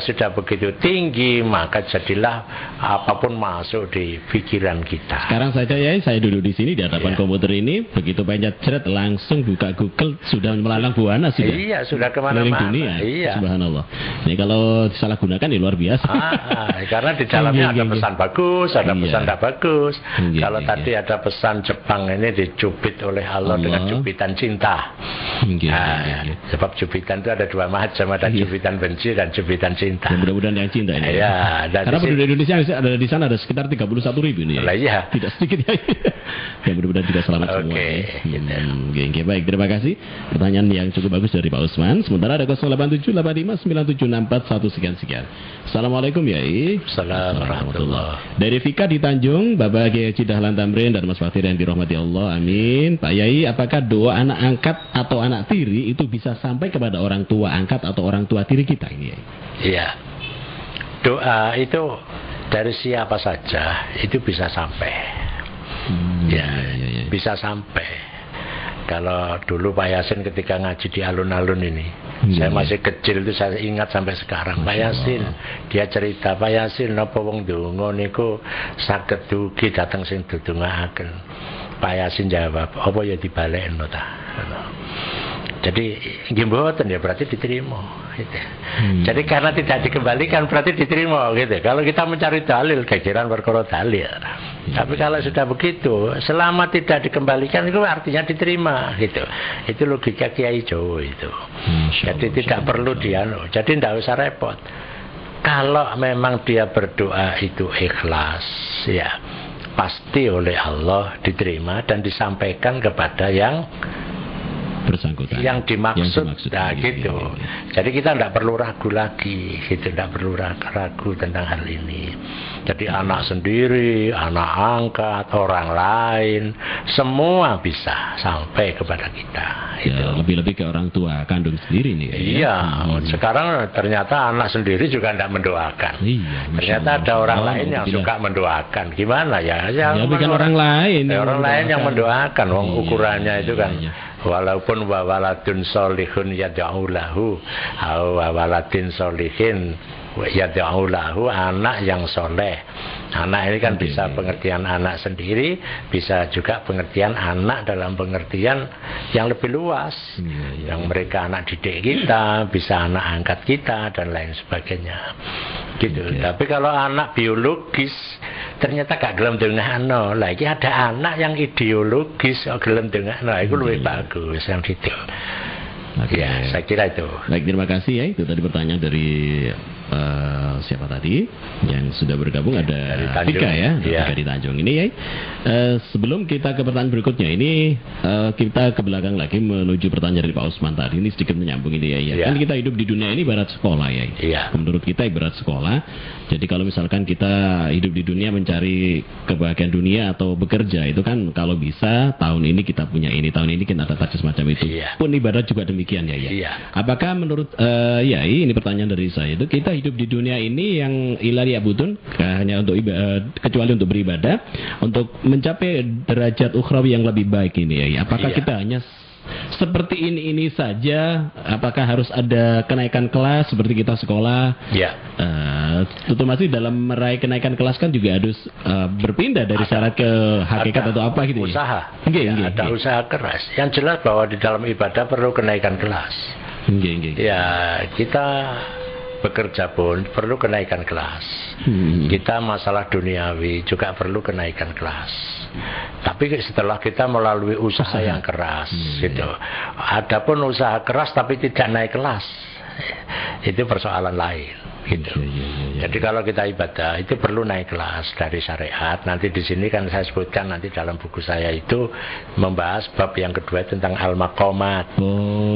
sudah begitu tinggi, maka jadilah apapun masuk di pikiran kita. Sekarang saja saya duduk di sini di hadapan komputer ini, begitu pencet langsung buka Google, sudah melalang buana sudah. Sudah kemana-mana. Dunia. Subhanallah. Ini kalau disalahgunakan ya luar biasa. Karena di dalamnya ada pesan bagus, ada pesan tidak bagus. Kalau tadi ada pesan Jepang ini dicubit oleh Allah dengan cubitan cinta. Sebab cubitan itu ada dua macam, ada cubitan benci dan cubitan cinta. Mudah-mudahan yang cinta ini. Karena penduduk Indonesia ada di sana ada sekitar 31.000 ini. Tidak sedikit ya. Mudah-mudahan juga selamat semua. Baik, terima kasih. Pertanyaan yang cukup bagus dari Pak Usman. Sementara ada 0878597641 sekian. Assalamualaikum Yai. Assalamualaikum. Dari Vika di Tanjung, Bapak Kiai Haji Dahlan Tamrin dan Mas Fakir yang dirahmati Allah, amin. Pak Yai, apakah doa anak angkat atau anak tiri itu bisa sampai kepada orang tua angkat atau orang tua tiri kita ini, Yai? Iya. Doa itu dari siapa saja itu bisa sampai. Bisa sampai. Kalau dulu Pak Yasin ketika ngaji di alun-alun ini, saya masih kecil itu saya ingat sampai sekarang. Pak Yasin, dia cerita, Pak Yasin napa wong donga niku saged dugi dateng sing dudungaken. Pak Yasin jawab, apa ya dibalekno ta? Jadi nggih mboten ya berarti diterima gitu. Jadi karena tidak dikembalikan berarti diterima gitu. Kalau kita mencari dalil kekiran perkara dalil. Tapi kalau sudah begitu, selama tidak dikembalikan itu artinya diterima gitu. Itu logika Kiai Jawa itu. Jadi tidak perlu jadi tidak usah repot. Kalau memang dia berdoa itu ikhlas, ya pasti oleh Allah diterima dan disampaikan kepada yang bersangkutan, yang dimaksud. Nah gitu. Jadi kita tidak perlu ragu lagi, gitu, tidak perlu ragu tentang hal ini. Jadi anak sendiri, anak angkat, orang lain, semua bisa sampai kepada kita. Lebih-lebih ke orang tua kandung sendiri nih. Sekarang ternyata anak sendiri juga tidak mendoakan. Ternyata ada orang lain yang suka mendoakan. Gimana ya? Bukan orang lain. Orang lain yang mendoakan. Ukurannya itu kan. Walaupun wawaladun solihun yad'ulahu wawaladin solihin yad'ulahu, anak yang soleh. Anak ini kan bisa pengertian anak sendiri, bisa juga pengertian anak dalam pengertian yang lebih luas, yang mereka anak didik kita, bisa anak angkat kita dan lain sebagainya gitu. Tapi kalau anak biologis ternyata gak gelem dengahno, lagi ada anak yang ideologis gelem dengahno, itu lebih bagus yang itu. Saya kira itu. Baik, terima kasih ya. Itu tadi pertanyaan dari siapa tadi yang sudah bergabung, ada Tika ya, Tika di Tanjung ini ya. Sebelum kita ke pertanyaan berikutnya ini, kita ke belakang lagi menuju pertanyaan dari Pak Usman tadi, ini sedikit menyambung ini ya. Kan kita hidup di dunia ini ibarat sekolah ya. Menurut kita ibarat sekolah. Jadi kalau misalkan kita hidup di dunia mencari kebahagiaan dunia atau bekerja, itu kan kalau bisa tahun ini kita punya ini, tahun ini kita ada target semacam itu. Pun ibarat juga demikian ya. Apakah menurut ini pertanyaan dari saya, itu kita hidup di dunia ini yang ilari abudun hanya untuk kecuali untuk beribadah, untuk mencapai derajat ukhrawi yang lebih baik ini ya. Apakah kita hanya seperti ini saja? Apakah harus ada kenaikan kelas seperti kita sekolah? Tentu masih dalam meraih kenaikan kelas kan juga harus berpindah dari syarat ke hakikat atau apa gitu. Usaha. Ada usaha keras. Yang jelas bahwa di dalam ibadah perlu kenaikan kelas. Ya, kita bekerja pun perlu kenaikan kelas. Kita masalah duniawi juga perlu kenaikan kelas. Tapi setelah kita melalui usaha yang keras, gitu. Adapun usaha keras tapi tidak naik kelas, itu persoalan lain, gitu. Jadi kalau kita ibadah itu perlu naik kelas dari syariat. Nanti di sini kan saya sebutkan nanti dalam buku saya itu membahas bab yang kedua tentang al-maqamat.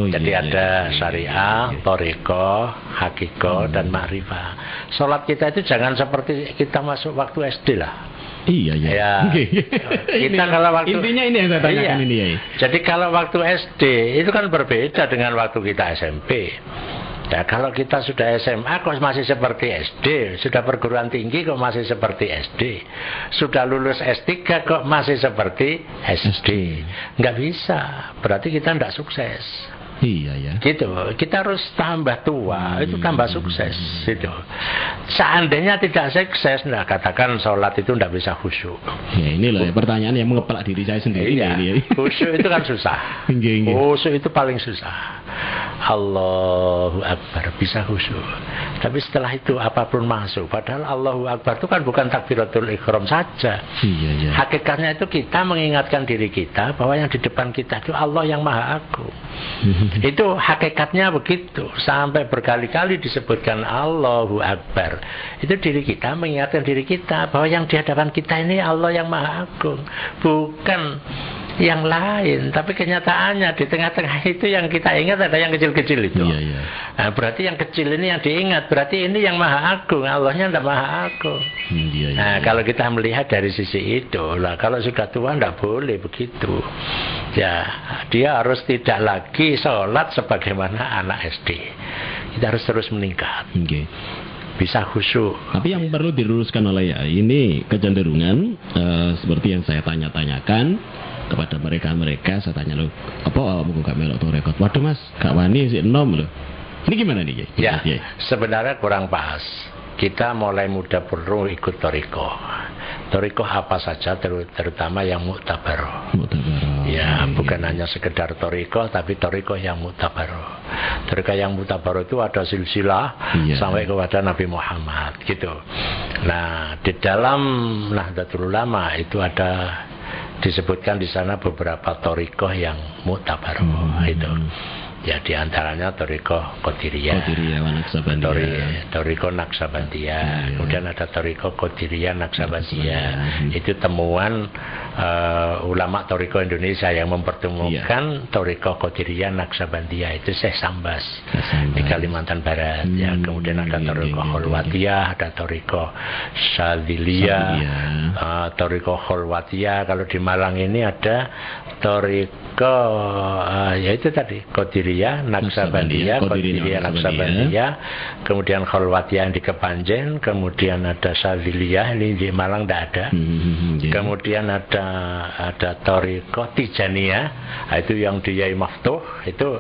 Jadi ada syariah, thariqah, hakikoh dan ma'rifah. Sholat kita itu jangan seperti kita masuk waktu SD lah. Iya. Kita kalau waktu intinya ini yang saya tanyakan ini ya. Jadi kalau waktu SD itu kan berbeda dengan waktu kita SMP. Ya, kalau kita sudah SMA kok masih seperti SD, sudah perguruan tinggi kok masih seperti SD, sudah lulus S3 kok masih seperti SD. Nggak bisa, berarti kita nggak sukses. Gitu. Kita harus tambah tua, itu tambah sukses. Gitu. Seandainya tidak sukses, nah katakan sholat itu tidak bisa khusyuk. Ini loh pertanyaan yang mengepalak diri saya sendiri. Khusyuk itu kan susah. Khusyuk itu paling susah. Allahu Akbar bisa khusyuk. Tapi setelah itu apapun masuk. Padahal Allahu Akbar itu kan bukan takbiratul ihram saja. Hakikatnya itu kita mengingatkan diri kita bahwa yang di depan kita itu Allah yang Maha Agung. Itu hakikatnya begitu. Sampai berkali-kali disebutkan Allahu Akbar. Itu diri kita mengingatkan diri kita bahwa yang di hadapan kita ini Allah yang Maha Agung, bukan yang lain. Tapi kenyataannya di tengah-tengah itu yang kita ingat ada yang kecil-kecil itu. Nah, berarti yang kecil ini yang diingat, berarti ini yang Maha Agung, Allahnya tidak Maha Agung. Nah, kalau kita melihat dari sisi itu, lah kalau sudah tua tidak boleh begitu. Ya, dia harus tidak lagi sholat sebagaimana anak SD. Kita harus terus meningkat. Bisa khusyuk. Tapi yang perlu diluruskan oleh ini kecenderungan seperti yang saya tanya-tanyakan kepada mereka saya tanya loh, apa buku gak melok rekod? Waduh mas, gak wani sih enom loh. Ini gimana nih? Sebenarnya kurang pas. Kita mulai muda perlu ikut thariqah. Thariqah apa saja, terutama yang mu'tabaroh. Bukan hanya sekedar thariqah, tapi thariqah yang mu'tabaroh. Thariqah yang mu'tabaroh itu ada silsilah sampai kepada Nabi Muhammad, gitu. Nah, di dalam Nahdlatul Ulama itu ada disebutkan di sana beberapa thariqah yang mu'tabaroh itu. Ya, di antaranya thariqah Qadiriyah, thariqah Naqsabandiyah, kemudian ada thariqah Qadiriyah Naqsabandiyah. Itu temuan ulama thariqah Indonesia yang mempertemukan thariqah Qadiriyah Naqsabandiyah, itu Syekh Sambas di Kalimantan Barat. Ya, kemudian ada thariqah Kholwatiyah, ada thariqah Syadziliyah, thariqah Kholwatiyah. Kalau di Malang ini ada thariqah yaitu tadi Qadiriyah Naqsabandiyah, kemudian Kholwatiyah yang di Kepanjen, kemudian ada Syadziliyah, ini di Malang tidak ada. Kemudian ada thariqah Tijaniyah, itu yang di Yai Maftuh, itu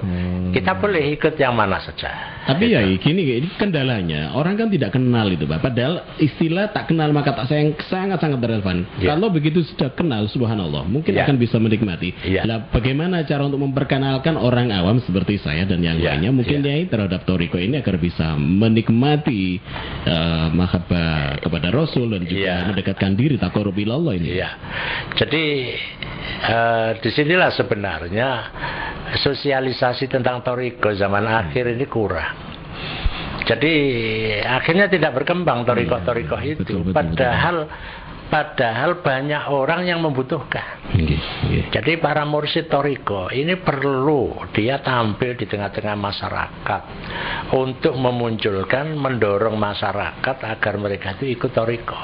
kita boleh ikut yang mana saja. Tapi ya gini kendalanya, orang kan tidak kenal itu Pak. Padahal istilah tak kenal maka tak sayang sangat-sangat relevan. Kalau begitu sudah kenal, subhanallah, mungkin akan bisa menikmati. Nah, bagaimana cara untuk memperkenalkan orang awam seperti saya dan yang lainnya mungkin terhadap thariqah ini agar bisa menikmati mahabbah kepada Rasul dan juga mendekatkan diri taqarrub ilallah ini. Jadi disinilah sebenarnya sosialisasi tentang thariqah zaman akhir ini kurang. Jadi akhirnya tidak berkembang torikoh-torikoh itu. Padahal banyak orang yang membutuhkan. Jadi para mursyid toriko ini perlu dia tampil di tengah-tengah masyarakat untuk memunculkan, mendorong masyarakat agar mereka itu ikut toriko.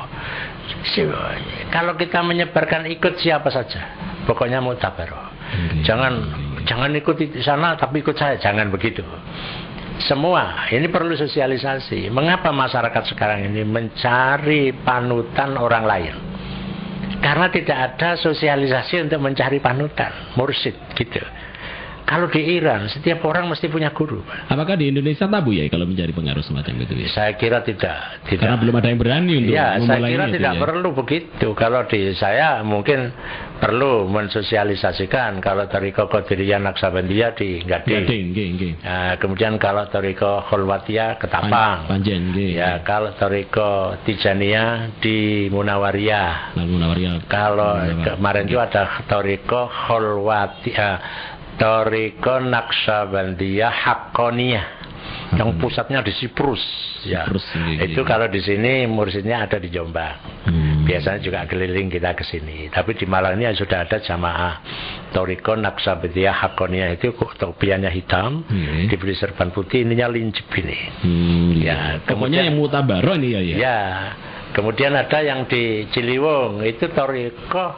Kalau kita menyebarkan ikut siapa saja, pokoknya mutabaroh. Jangan ikut di sana tapi ikut saya, jangan begitu. Semua ini perlu sosialisasi. Mengapa masyarakat sekarang ini mencari panutan orang lain? Karena tidak ada sosialisasi untuk mencari panutan mursyid gitu. Kalau di Iran setiap orang mesti punya guru. Apakah di Indonesia tabu ya kalau mencari pengaruh semacam itu ya? Saya kira tidak. Karena belum ada yang berani untuk memulainya. Saya kira tidak ya? Perlu begitu. Kalau di saya mungkin perlu mensosialisasikan. Kalau Thariqah Qadiriyah Naqsabandiyah di Gading. Kemudian kalau Thariqah Kholwatiyah Ketapang. Panjen. Ya, kalau Thariqah Tijaniyah di Munawariyah. Kalau kemarin itu ada Thariqah Kholwatiyah, Thariqah Naqsabandiyah Haqqaniyah yang pusatnya di Siprus ya. Itu kalau di sini mursyidnya ada di Jombang. Biasanya juga keliling kita ke sini. Tapi di Malang ini sudah ada jamaah Thariqah Naqsabandiyah Haqqaniyah, itu topiannya hitam, diberi serban putih, ininya lincip ini. Ya, kemudian yang mutabaroh ini ya. Ya. Kemudian ada yang di Ciliwung, itu Thariqah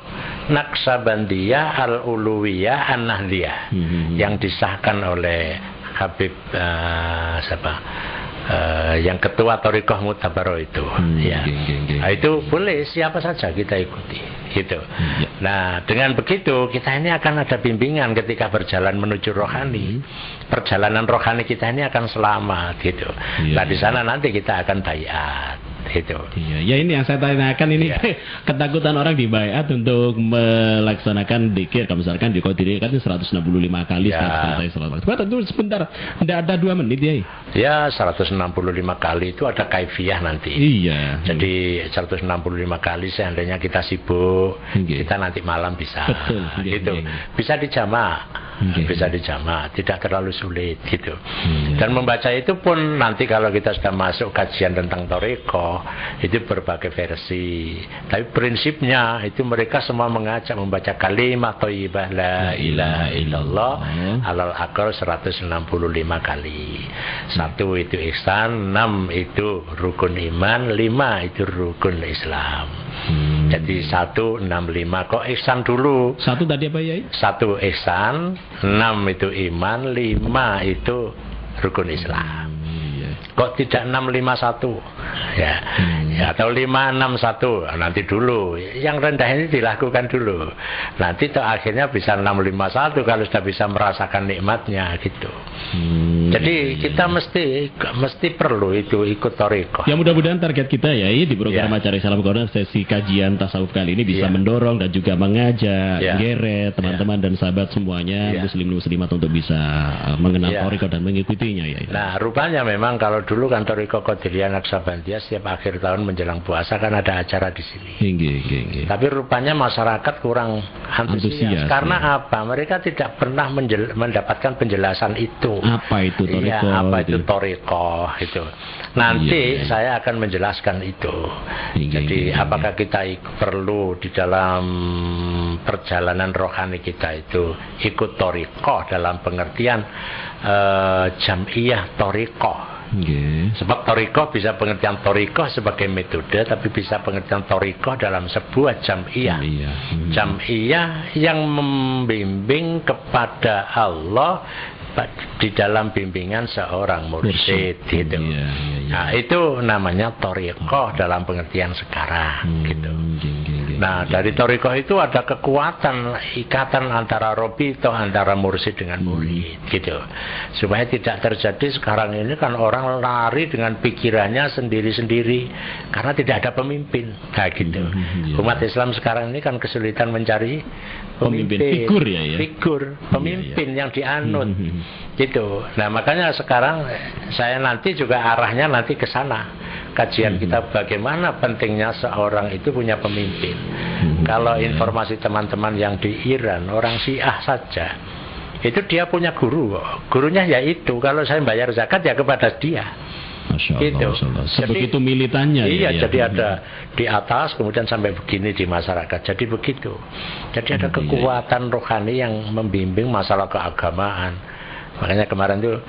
Naqsabandiyah Al-Uluwiyah An-Nahdiyah, yang disahkan oleh Habib yang ketua Thariqah Mutabaroh itu. Nah, itu boleh siapa saja kita ikuti gitu. Nah, dengan begitu kita ini akan ada bimbingan ketika berjalan menuju rohani. Perjalanan rohani kita ini akan selamat gitu. Nah, di sana nanti kita akan baiat gitu. Ya ini yang saya tanyakan ini. Ketakutan orang di baiat untuk melaksanakan dzikir. Kalau misalkan di Qadiriyah kan 165 kali itu sebentar, tidak ada 2 menit ya. Ya, 165 kali itu ada kaifiyah nanti. Iya. Jadi 165 kali seandainya kita sibuk, kita nanti malam bisa. Betul. Gitu. Bisa dijamak. Bisa dijamak, tidak terlalu sulit gitu. Dan membaca itu pun nanti kalau kita sudah masuk kajian tentang Thariqah, itu berbagai versi. Tapi prinsipnya itu mereka semua mengajak membaca kalimat thayyibah la ilaha illallah alal aqal 165 kali. 1 itu ihsan, 6 itu rukun iman, 5 itu rukun Islam. Jadi 165 kok ihsan dulu. 1 tadi apa ya? 1 ihsan, 6 itu iman, 5 itu rukun Islam. Kok tidak 651 ya, atau 561 nanti dulu. Yang rendah ini dilakukan dulu. Nanti toh akhirnya bisa 651 kalau sudah bisa merasakan nikmatnya gitu. Jadi kita mesti perlu itu ikut Thariqah. Ya mudah-mudahan target kita ya di program acara Salam Corner sesi kajian tasawuf kali ini bisa mendorong dan juga mengajak geret teman-teman dan sahabat semuanya muslim-muslimat untuk bisa mengenal Thariqah dan mengikutinya ya. Nah, rupanya memang kalau dulu kan Thariqah Qadiriyah Naqsabandiyah setiap akhir tahun menjelang puasa kan ada acara di sini. Tapi rupanya masyarakat kurang antusias. Karena apa? Mereka tidak pernah mendapatkan penjelasan itu. Apa itu Thariqah? Iya, apa itu Thariqah itu. Nanti saya akan menjelaskan itu. Jadi apakah kita perlu di dalam perjalanan rohani kita itu ikut Thariqah dalam pengertian jam'iyah Thariqah. Sebab Thariqah bisa pengertian Thariqah sebagai metode, tapi bisa pengertian Thariqah dalam sebuah jam'iyah. Jam'iyah yang membimbing kepada Allah di dalam bimbingan seorang mursyid gitu. Nah, itu namanya Thariqah dalam pengertian sekarang gitu. Nah, dari Thariqah itu ada kekuatan ikatan antara robito, antara mursyid dengan murid gitu. Supaya tidak terjadi sekarang ini kan orang lari dengan pikirannya sendiri-sendiri karena tidak ada pemimpin. Nah, gitu. Umat Islam sekarang ini kan kesulitan mencari pemimpin. Figur pemimpin yang dianut. Gitu. Nah, makanya sekarang saya nanti juga arahnya nanti ke sana. Kajian kita bagaimana pentingnya seorang itu punya pemimpin. Kalau informasi teman-teman yang di Iran, orang Syiah saja, itu dia punya guru. Gurunya yaitu kalau saya bayar zakat ya kepada dia. gitu. Sebegitu militannya. Iya, jadi ada di atas kemudian sampai begini di masyarakat. Jadi begitu. Jadi ada kekuatan rohani yang membimbing masalah keagamaan. Makanya kemarin tuh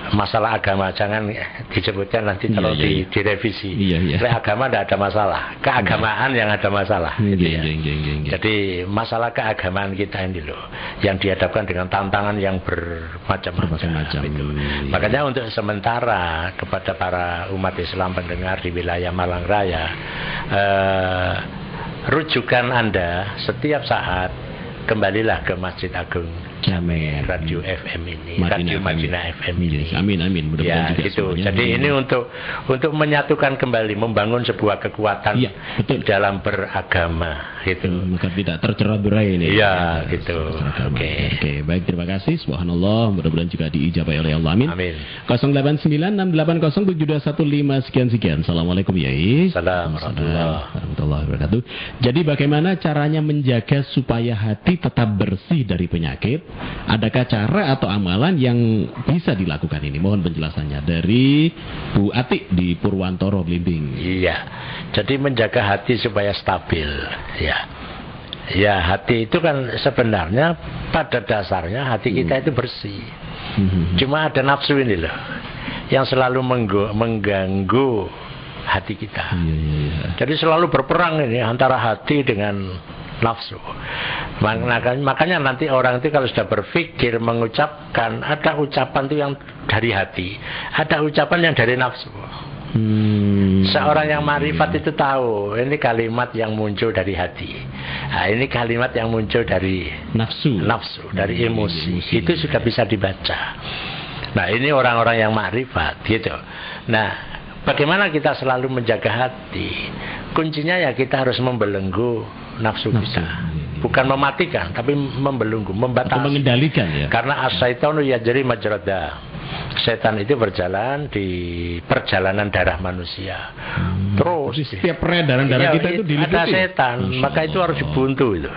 masalah agama jangan disebutkan nanti kalau direvisi. Agama tidak ada masalah, keagamaan yang ada masalah. Jadi masalah keagamaan kita ini loh, yang dihadapkan dengan tantangan yang bermacam-macam. Makanya untuk sementara kepada para umat Islam pendengar di wilayah Malang Raya, rujukan Anda setiap saat kembalilah ke Masjid Agung Jamek Radio FM ini, Radio Madinah FM ini. Amin. Ya, gitu. Jadi ini untuk menyatukan kembali, membangun sebuah kekuatan dalam beragama, gitu. Maka tidak tercerai-berai ini. Iya, gitu. Oke, baik, terima kasih. Subhanallah, mudah-mudahan juga diijabai oleh Allah. Amin. Amin. 0896807215 sekian. Assalamualaikum Yai. Assalamualaikum warahmatullahi wabarakatuh. Jadi bagaimana caranya menjaga supaya hati tetap bersih dari penyakit? Adakah cara atau amalan yang bisa dilakukan ini? Mohon penjelasannya dari Bu Ati di Purwantoro Blimbing. Iya, jadi menjaga hati supaya stabil. Ya, hati itu kan sebenarnya pada dasarnya hati kita itu bersih. Cuma ada nafsu ini loh, yang selalu mengganggu hati kita. Jadi selalu berperang ini antara hati dengan nafsu. Makanya nanti orang itu kalau sudah berpikir mengucapkan, ada ucapan itu yang dari hati, ada ucapan yang dari nafsu. Seorang yang marifat itu tahu ini kalimat yang muncul dari hati, ini kalimat yang muncul dari nafsu, dari emosi. Itu sudah bisa dibaca. Nah, ini orang-orang yang marifat gitu. Nah, bagaimana kita selalu menjaga hati? Kuncinya ya kita harus membelenggu nafsu kita. Bukan mematikan, tapi membelenggu, membatasi. Atau mengendalikan ya. Karena as-syaitanu yajri majrada. Setan itu berjalan di perjalanan darah manusia. Terus setiap peredaran darah kita itu diliputi. Ada setan, maka itu harus dibuntu itu.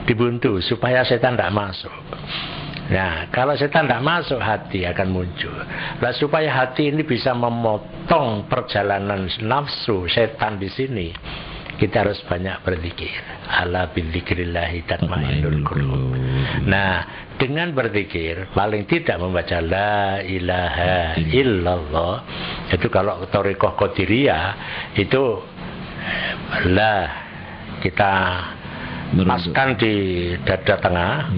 Dibuntu supaya setan tidak masuk. Nah, kalau setan tidak masuk, hati akan muncul. Nah, supaya hati ini bisa memotong perjalanan nafsu setan di sini, kita harus banyak berzikir. Ala bidzikrillahi tatmainnul qulub. Nah, dengan berzikir paling tidak membaca la ilaha illallah. Itu kalau thariqah qadiriyah itu kita paskan di dada tengah.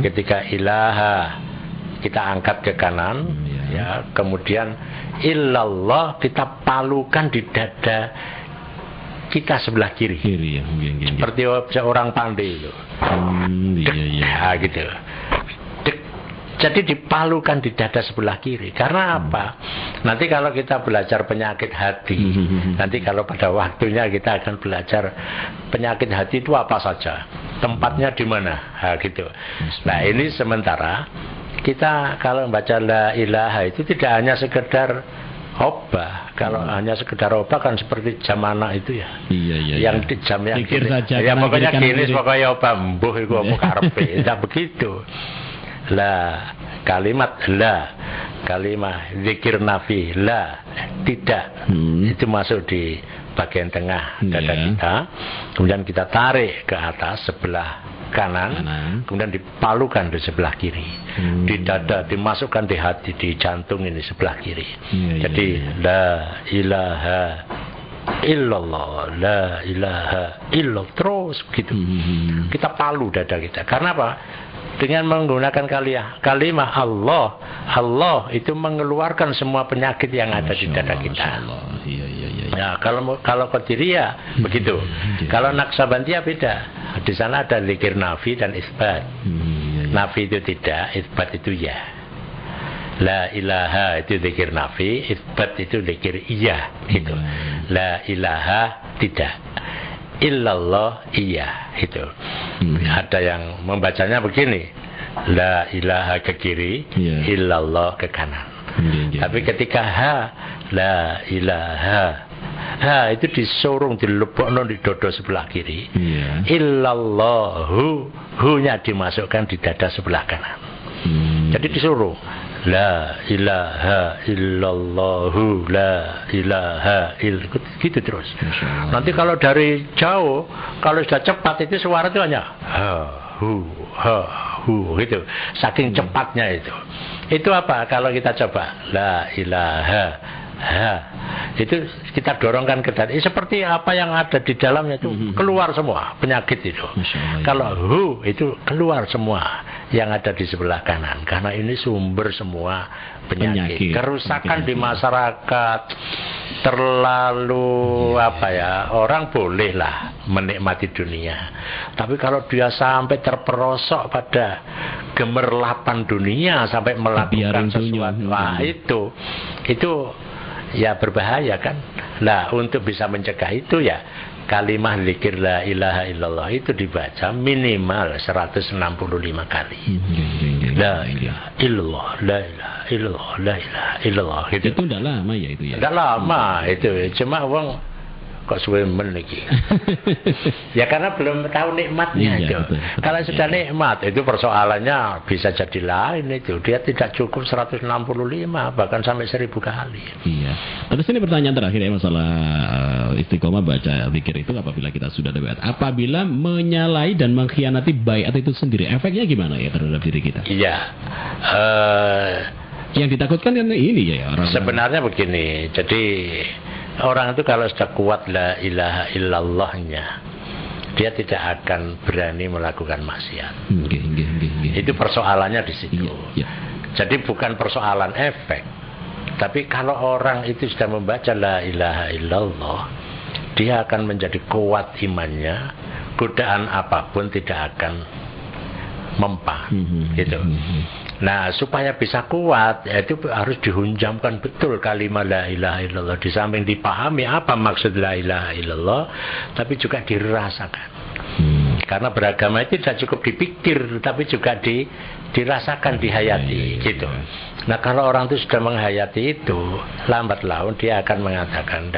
Ketika ilaha kita angkat ke kanan, kemudian illallah kita palukan di dada kita sebelah kiri. Seperti seorang pandai itu. Gitu. Jadi dipalukan di dada sebelah kiri. Karena apa? Nanti kalau kita belajar penyakit hati, nanti kalau pada waktunya kita akan belajar penyakit hati itu apa saja, tempatnya di mana, gitu. Nah, ini sementara kita kalau membaca la ilaha itu tidak hanya sekedar obah. Kalau hanya sekedar obah kan seperti jam anak itu ya. Yang di jam yang gini. Ya pokoknya gini, pokoknya obah mbuh iku apa karepe. Tidak begitu. La kalimat zikir nafi tidak. Itu masuk di bagian tengah dada kita. Kemudian kita tarik ke atas sebelah kanan, kemudian dipalukan di sebelah kiri, di dada, dimasukkan di hati, di jantung ini sebelah kiri. Jadi la ilaha illallah, la ilaha illallah, terus begitu. Kita palu dada kita. Karena apa? Dengan menggunakan kalimah Allah itu mengeluarkan semua penyakit yang ada di dada kita. Nah, kalau Qadiriyah begitu. Kalau Naqsabandiyah beda. Di sana ada zikir nafi dan isbat. Nafi itu tidak, isbat itu ya. La ilaha itu zikir nafi, isbat itu zikir iya, gitu. La ilaha tidak. Illallah iya, itu. Ada yang membacanya begini, la ilaha ke kiri, illallah ke kanan. Tapi ketika la ilaha, itu disorong, dilebokno di dada sebelah kiri. Illallahu, hu-nya dimasukkan di dada sebelah kanan. Jadi disuruh la ilaha illallahu, la ilaha illallah, gitu terus. Nanti kalau dari jauh, kalau sudah cepat itu suara itu hanya ha hu gitu, saking cepatnya itu. Itu apa? Kalau kita coba la ilaha ha, itu kita dorongkan ke dalam, seperti apa yang ada di dalamnya itu keluar semua penyakit itu. Kalau hu itu keluar semua yang ada di sebelah kanan, karena ini sumber semua penyakit. Kerusakan di masyarakat terlalu orang bolehlah menikmati dunia, tapi kalau dia sampai terperosok pada gemerlapan dunia sampai melakukan sesuatu, itu ya berbahaya kan. Nah, untuk bisa mencegah itu ya kalimah zikir la ilaha illallah itu dibaca minimal 165 kali. La ilaha illallah, la ilaha illallah, la ilaha illallah gitu. Itu udah lama ya itu ya? Udah lama itu, cuma wong kok suwe men iki. Ya karena belum tahu nikmatnya itu. Betul. Kalau sudah nikmat itu persoalannya bisa jadi lain itu. Dia tidak cukup 165 bahkan sampai 1000 kali. Iya. Terus ini pertanyaan terakhir ya, masalah istiqomah baca zikir itu apabila kita sudah debat. Apabila menyalahi dan mengkhianati baiat itu sendiri, efeknya gimana ya terhadap diri kita? Iya. Yang ditakutkan kan ini ya orang. Sebenarnya begini. Jadi orang itu kalau sudah kuat la ilaha illallahnya, dia tidak akan berani melakukan maksiat. Itu persoalannya di situ. Jadi bukan persoalan efek, tapi kalau orang itu sudah membaca la ilaha illallah, dia akan menjadi kuat imannya, godaan apapun tidak akan mempan. Gitu. Nah, supaya bisa kuat, itu harus dihunjamkan betul kalimat la ilaha illallah. Di samping dipahami apa maksud la ilaha illallah, tapi juga dirasakan. Karena beragama itu tidak cukup dipikir, tapi juga dirasakan, dihayati, gitu. Nah, kalau orang itu sudah menghayati itu, lambat laun dia akan mengatakan,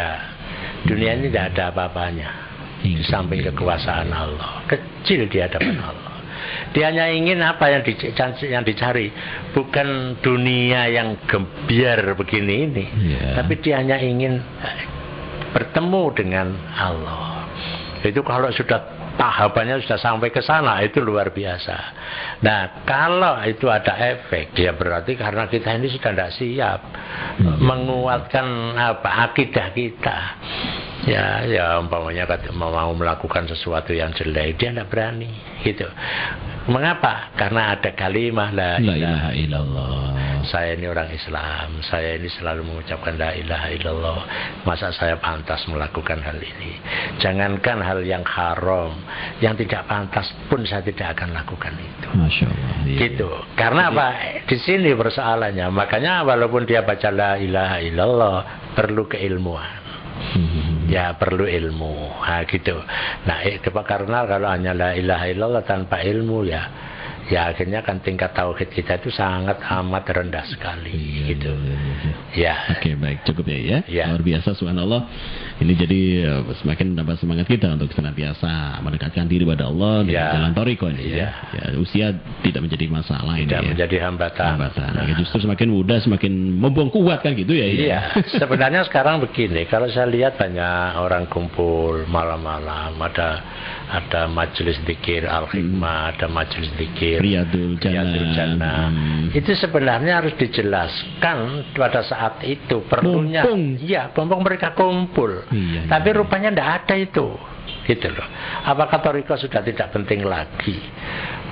dunia ini tidak ada apa-apanya di samping kekuasaan Allah. Kecil di hadapan Allah. Dia hanya ingin apa yang dicari, bukan dunia yang gembiar begini ini, tapi dia hanya ingin bertemu dengan Allah. Itu kalau sudah tahapannya sudah sampai ke sana, itu luar biasa. Nah, kalau itu ada efek, ya berarti karena kita ini sudah tidak siap menguatkan akidah kita. Ya umpamanya mau melakukan sesuatu yang jelek, dia tidak berani, gitu. Mengapa? Karena ada kalimah la ilaha illallah. Saya ini orang Islam, saya ini selalu mengucapkan la ilaha illallah. Masa saya pantas melakukan hal ini? Jangankan hal yang haram, yang tidak pantas pun saya tidak akan lakukan itu. Masya Allah. Gitu. Karena apa? Di sini persoalannya. Makanya walaupun dia baca la ilaha illallah, perlu keilmuan. Ya perlu ilmu, gitu. Nah, karena kalau hanya la ilaha illallah tanpa ilmu ya akhirnya kan tingkat tauhid kita itu sangat amat rendah sekali, gitu. Ya. Oke, baik, cukup ya. Luar biasa, subhanallah. Ini jadi semakin menambah semangat kita untuk senantiasa mendekatkan diri pada Allah dengan jalan thariqah ini. Ya, usia tidak menjadi masalah ini. Tidak menjadi hambatan. Ya, justru semakin muda semakin mumpung kuat kan gitu ya. Iya. Sebenarnya sekarang begini, kalau saya lihat banyak orang kumpul malam-malam, ada majelis zikir Al-Hikmah, ada majelis zikir Riyadul Jannah. Itu sebenarnya harus dijelaskan pada saat itu perlunya. Mumpung mereka kumpul. Tapi rupanya tidak ada itu. Gitu loh. Apakah thariqah sudah tidak penting lagi?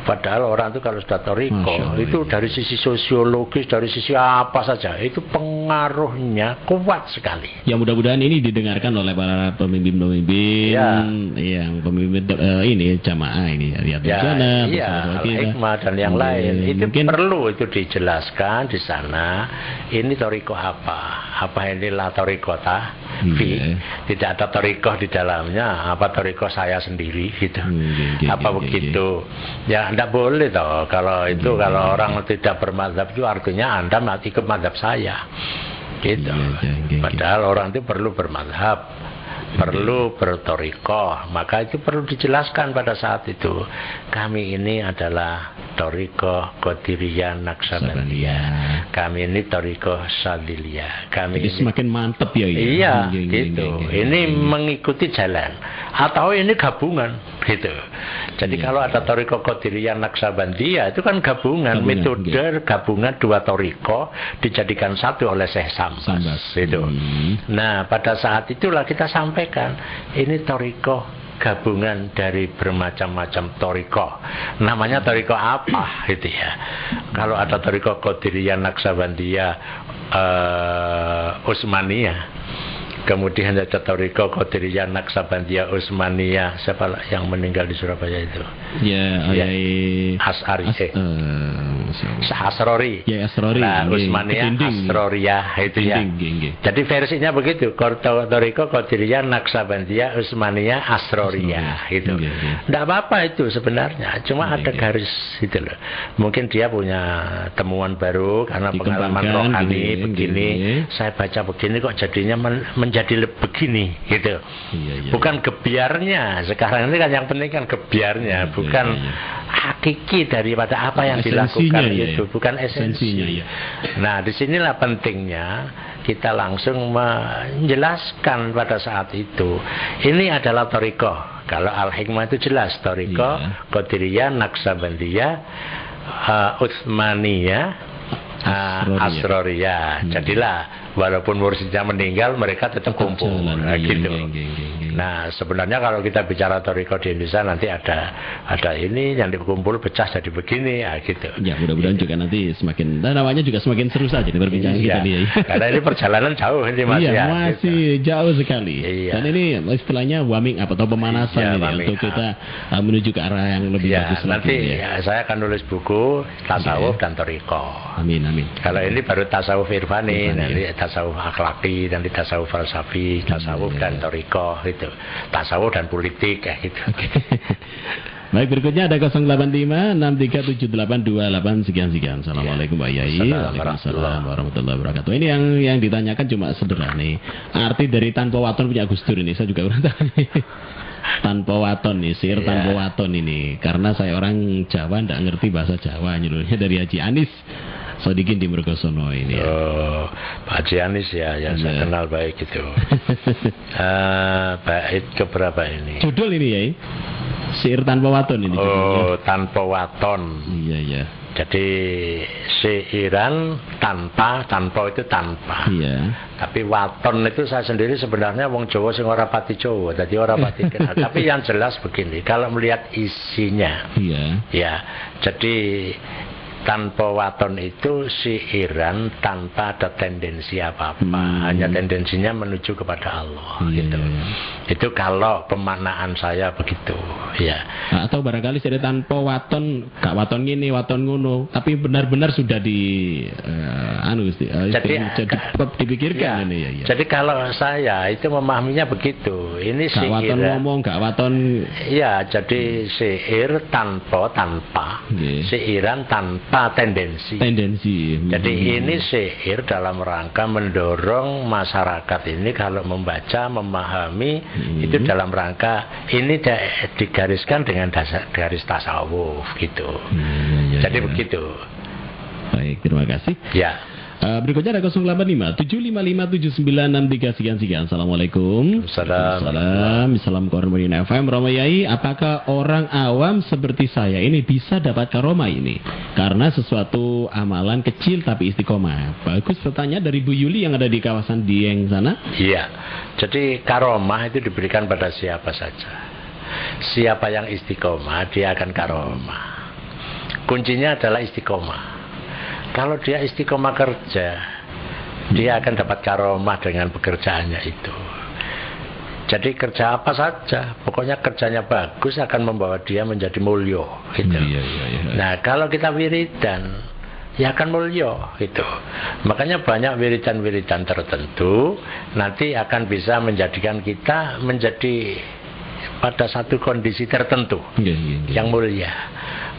Padahal orang itu kalau sudah thariqah itu dari sisi sosiologis, dari sisi apa saja itu pengaruhnya kuat sekali. Ya mudah-mudahan ini didengarkan oleh para pemimpin-pemimpin yang pemimpin ini jamaah ini Hikmah dan yang lain. Itu mungkin perlu itu dijelaskan di sana. Ini thariqah apa inilah thariqah tidak ada thariqah di dalamnya. Apa thariqah saya sendiri gitu. Apa begitu? Ya tidak boleh toh. Kalau itu kalau orang tidak bermadzhab itu artinya Anda ikut madzhab saya. Gitu. Padahal orang itu perlu bermadzhab. perlu bertorikoh, maka itu perlu dijelaskan pada saat itu. Kami ini adalah torikoh Qadiriyah Naqsabandiyah, kami ini torikoh Sadiliyah. Kami jadi ini semakin mantep ya. Iya, gitu. Ini mengikuti jalan atau ini gabungan, gitu. Jadi kalau ada torikoh Qadiriyah Naqsabandiyah itu kan gabungan metode, gabungan dua torikoh dijadikan satu oleh Syekh Sambas, gitu. Nah, pada saat itulah kita sampaikan ini torikoh gabungan dari bermacam-macam torikoh. Namanya torikoh apa, gitu ya. Kalau ada torikoh Qadiriyah Naqsabandiyah Utsmaniyah, kemudian ada torikoh Qadiriyah Naqsabandiyah Utsmaniyah, siapa yang meninggal di Surabaya itu? As'ari. Asrori. Nah, Utsmaniyah Asroriyah itu ya. Jadi versinya begitu. Torikoh Qadiriyah Naqsabandiyah Utsmaniyah Asroriyah itu. Tidak apa-apa itu sebenarnya. Cuma ada garis itu loh. Mungkin dia punya temuan baru karena pengalaman rohani begini. Saya baca begini kok jadinya menjadi begini gitu. Bukan gebiarnya. Sekarang ini kan yang penting kan gebiarnya, bukan hakiki daripada apa yang dilakukan itu, bukan esensinya. Nah, disinilah pentingnya kita langsung menjelaskan pada saat itu. Ini adalah torikoh. Kalau Al-Hikmah itu jelas torikoh Qadiriyah Naqsabandiyah Utsmaniyah Asroriyah. Jadilah walaupun mursyidnya meninggal mereka tetap kumpul gitu. Nah, sebenarnya kalau kita bicara torikoh di Indonesia nanti ada ini yang dikumpul pecah jadi begini gitu. Ya, mudah-mudahan juga nanti semakin namanya juga semakin seru saja nih perbincangan kita nih. Karena ini perjalanan jauh ini Mas ya. Masih jauh sekali. Dan ini istilahnya warming up atau pemanasan ini untuk kita menuju ke arah yang lebih bagus nanti lagi. Saya akan nulis buku tasawuf dan torikoh. Amin. Kalau ini baru tasawuf irfani, nanti tasawuf akhlaki, nanti tasawuf falsafi, tasawuf dan torikoh gitu. Tasawuf dan politik kayak gitu. Baik, berikutnya ada 085637828 sekian. Assalamualaikum Pak Yai. Waalaikumsalam warahmatullahi wabarakatuh. Ini yang ditanyakan cuma sederhana nih. Arti dari tanpa waton punya Gus Dur ini saya juga kurang tahu. Tanpa waton nih, sihir tanpa waton ini. Karena saya orang Jawa ndak ngerti bahasa Jawa, nyuruhnya dari Haji Anis Sodikin di Mergosono ini ya. Pak Haji Anis ya, yang saya kenal baik itu. Bait keberapa ini? Judul ini ya, sihir tanpa waton ini. Tanpa waton. Iya. Jadi sihiran tanpa itu tanpa. Iya. Tapi waton itu saya sendiri sebenarnya wong Jawa sing ora pati Jawa, dadi ora pati kenal. Tapi yang jelas begini, kalau melihat isinya. Iya. Ya, jadi tanpa waton itu sihiran tanpa ada tendensi apa-apa, hanya tendensinya menuju kepada Allah gitu. Itu kalau pemaknaan saya begitu ya. Atau barangkali saya tanpa waton, gak waton gini, waton ngono, tapi benar-benar sudah jadi dipikirkan ini ya. Jadi kalau saya itu memahaminya begitu. Ini gak waton ngomong, gak waton. Ya, jadi sihir tanpa sihiran tanpa tendensi. Jadi ini sihir dalam rangka mendorong masyarakat ini kalau membaca, memahami itu dalam rangka ini digariskan dengan garis tasawuf gitu. Jadi begitu. Baik, terima kasih. Ya. Berikutnya ada 085-755-7963 sekian. Assalamualaikum. Salam Korban FM. Roma Yai, apakah orang awam seperti saya ini bisa dapat karomah ini? Karena sesuatu amalan kecil tapi istiqomah. Bagus pertanyaan dari Bu Yuli yang ada di kawasan Dieng sana. Iya. Jadi karomah itu diberikan pada siapa saja. Siapa yang istiqomah dia akan karomah. Kuncinya adalah istiqomah. Kalau dia istiqomah kerja, dia akan dapat karomah dengan pekerjaannya itu. Jadi kerja apa saja, pokoknya kerjanya bagus akan membawa dia menjadi mulyo gitu. Nah, kalau kita wiridan, ya akan mulyo gitu. Makanya banyak wiridan-wiridan tertentu nanti akan bisa menjadikan kita menjadi pada satu kondisi tertentu yang mulia.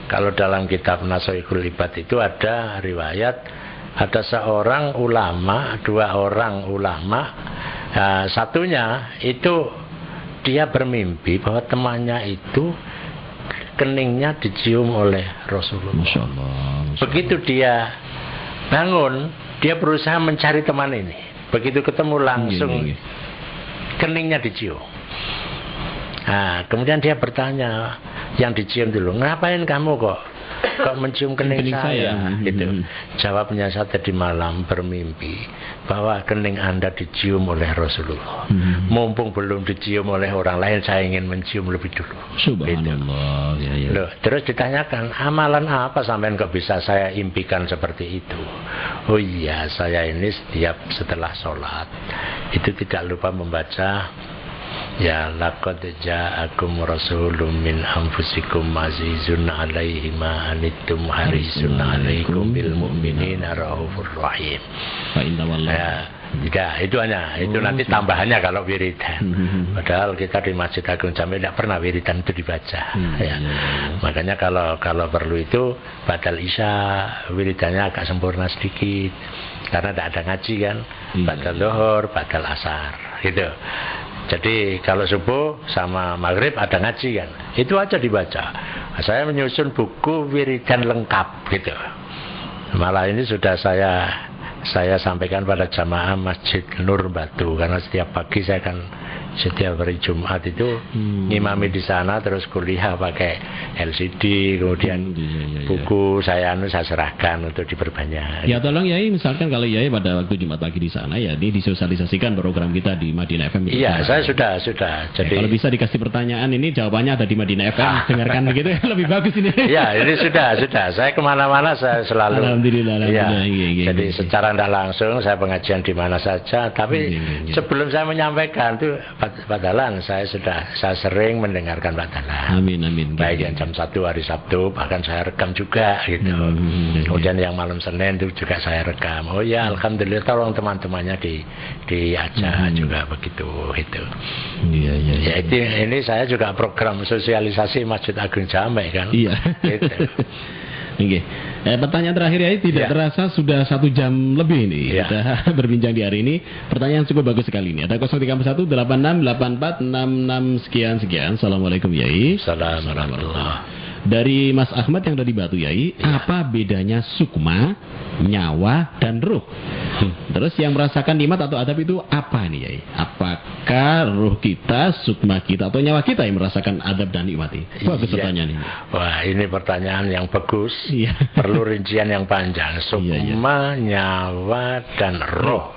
Kalau dalam kitab Nasoihul Ibad itu ada riwayat, ada seorang ulama, dua orang ulama Satunya itu dia bermimpi bahwa temannya itu keningnya dicium oleh Rasulullah. Masya Allah. Begitu dia bangun, dia berusaha mencari teman ini. Begitu ketemu langsung keningnya dicium. Nah, kemudian dia bertanya yang dicium dulu, ngapain kamu kok mencium kening saya? Gitu. Jawabnya, saya tadi malam bermimpi bahwa kening Anda dicium oleh Rasulullah. Mumpung belum dicium oleh orang lain, saya ingin mencium lebih dulu. Subhanallah. Gitu. Loh, terus ditanyakan, amalan apa sampai kok bisa saya impikan seperti itu? Oh iya, saya ini setiap setelah sholat itu tidak lupa membaca, ya laqad ja'akum rasulun min anfusikum azizun 'alaihi ma anittum harisun 'alaikum bil mu'minina raufur rahim. Fa inna wallahi. Tidak, itu hanya itu nanti tambahannya kalau wiridan. Padahal kita di Masjid Agung Jami tidak pernah wiridan itu dibaca. Makanya kalau perlu itu badal isya wiridannya agak sempurna sedikit, karena tidak ada ngaji kan. Badal zuhur, badal asar, gitu. Jadi kalau subuh sama maghrib ada ngaji kan, itu aja dibaca. Saya menyusun buku wiridan lengkap gitu. Malah ini sudah saya sampaikan pada jamaah Masjid Nur Batu, karena setiap pagi saya kan setiap hari Jumat itu ngimami di sana, terus kuliah pakai LCD, kemudian buku saya serahkan untuk diperbanyak. Ya tolong Yai, misalkan kalau Yai pada waktu Jumat pagi di sana, ya ini disosialisasikan program kita di Madinah FM. Iya, saya sudah. Jadi kalau bisa dikasih pertanyaan ini jawabannya ada di Madinah FM, dengarkan begitu lebih bagus ini. Ya, ini sudah. Saya kemana-mana saya selalu. Alhamdulillah. Ya, jadi secara tidak langsung saya pengajian di mana saja. Tapi sebelum saya menyampaikan itu Badalan, saya sering mendengarkan Badalan. Amin. Baik yang jam 1 hari Sabtu, bahkan saya rekam juga gitu. Kemudian yang malam Senin itu juga saya rekam. Oh ya, alhamdulillah, tolong teman-temannya diajak juga begitu gitu. Iya. Ya ini saya juga program sosialisasi Masjid Agung Jami kan. Iya. Gitu. Oke. Pertanyaan terakhir ya, tidak terasa sudah 1 jam lebih nih kita berbincang di hari ini. Pertanyaan cukup bagus sekali ini. Ada 031 86 84 66 sekian. Assalamualaikum Yai. Assalamualaikum. Dari Mas Ahmad yang dari Batu Yai, apa bedanya sukma, nyawa, dan ruh? Terus yang merasakan nikmat atau adab itu apa nih Yai? Apakah ruh kita, sukma kita, atau nyawa kita yang merasakan adab dan nikmat ini? Bagus pertanyaan ini. Wah, ini pertanyaan yang bagus. Perlu rincian yang panjang. Sukma, nyawa, dan roh.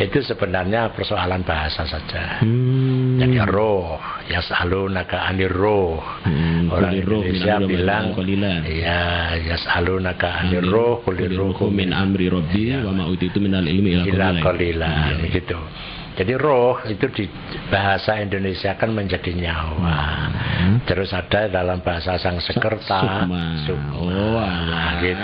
Itu sebenarnya persoalan bahasa saja. Jadi roh, yas'alunaka anir roh. Orang Indonesia bilang, ya yas'alunaka anir roh, qulir ruhu min amri rabbi wa ma utitu minal ilmi illa qalilan. Begitu. Jadi roh itu di bahasa Indonesia kan menjadi nyawa. Terus ada dalam bahasa Sanskerta sukma. Gitu.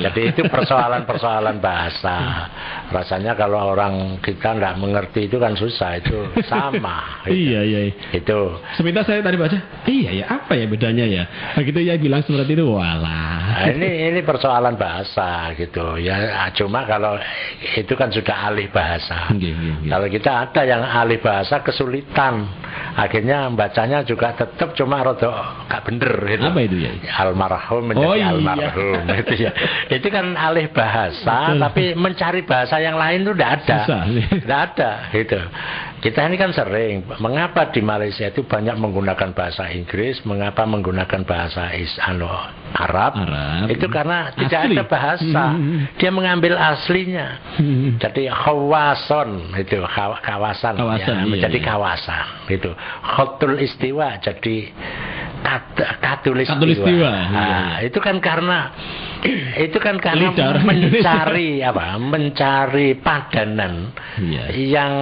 Jadi itu persoalan-persoalan bahasa. Rasanya kalau orang kita nggak mengerti itu kan susah, itu sama. Gitu. Iya. Itu. Sebentar saya tadi baca. Iya ya, apa ya bedanya ya? Begitu ya bilang seperti itu, walah. Ini persoalan bahasa gitu ya. Cuma kalau itu kan sudah alih bahasa. Kalau kita ada yang ahli bahasa kesulitan, akhirnya bacanya juga tetap cuma rada gak bener gitu. Apa itu ya? Almarhum menjadi almarhum gitu ya. Itu kan alih bahasa. Tapi mencari bahasa yang lain itu tidak ada. Tidak ada gitu. Kita ini kan sering, mengapa di Malaysia itu banyak menggunakan bahasa Inggris, mengapa menggunakan bahasa Arab? Itu karena tidak ada bahasa. Dia mengambil aslinya. Jadi khawason itu kawasan ya, menjadi kawasan gitu. Khotul istiwa jadi katulistiwa. Itu kan karena mencari padanan yang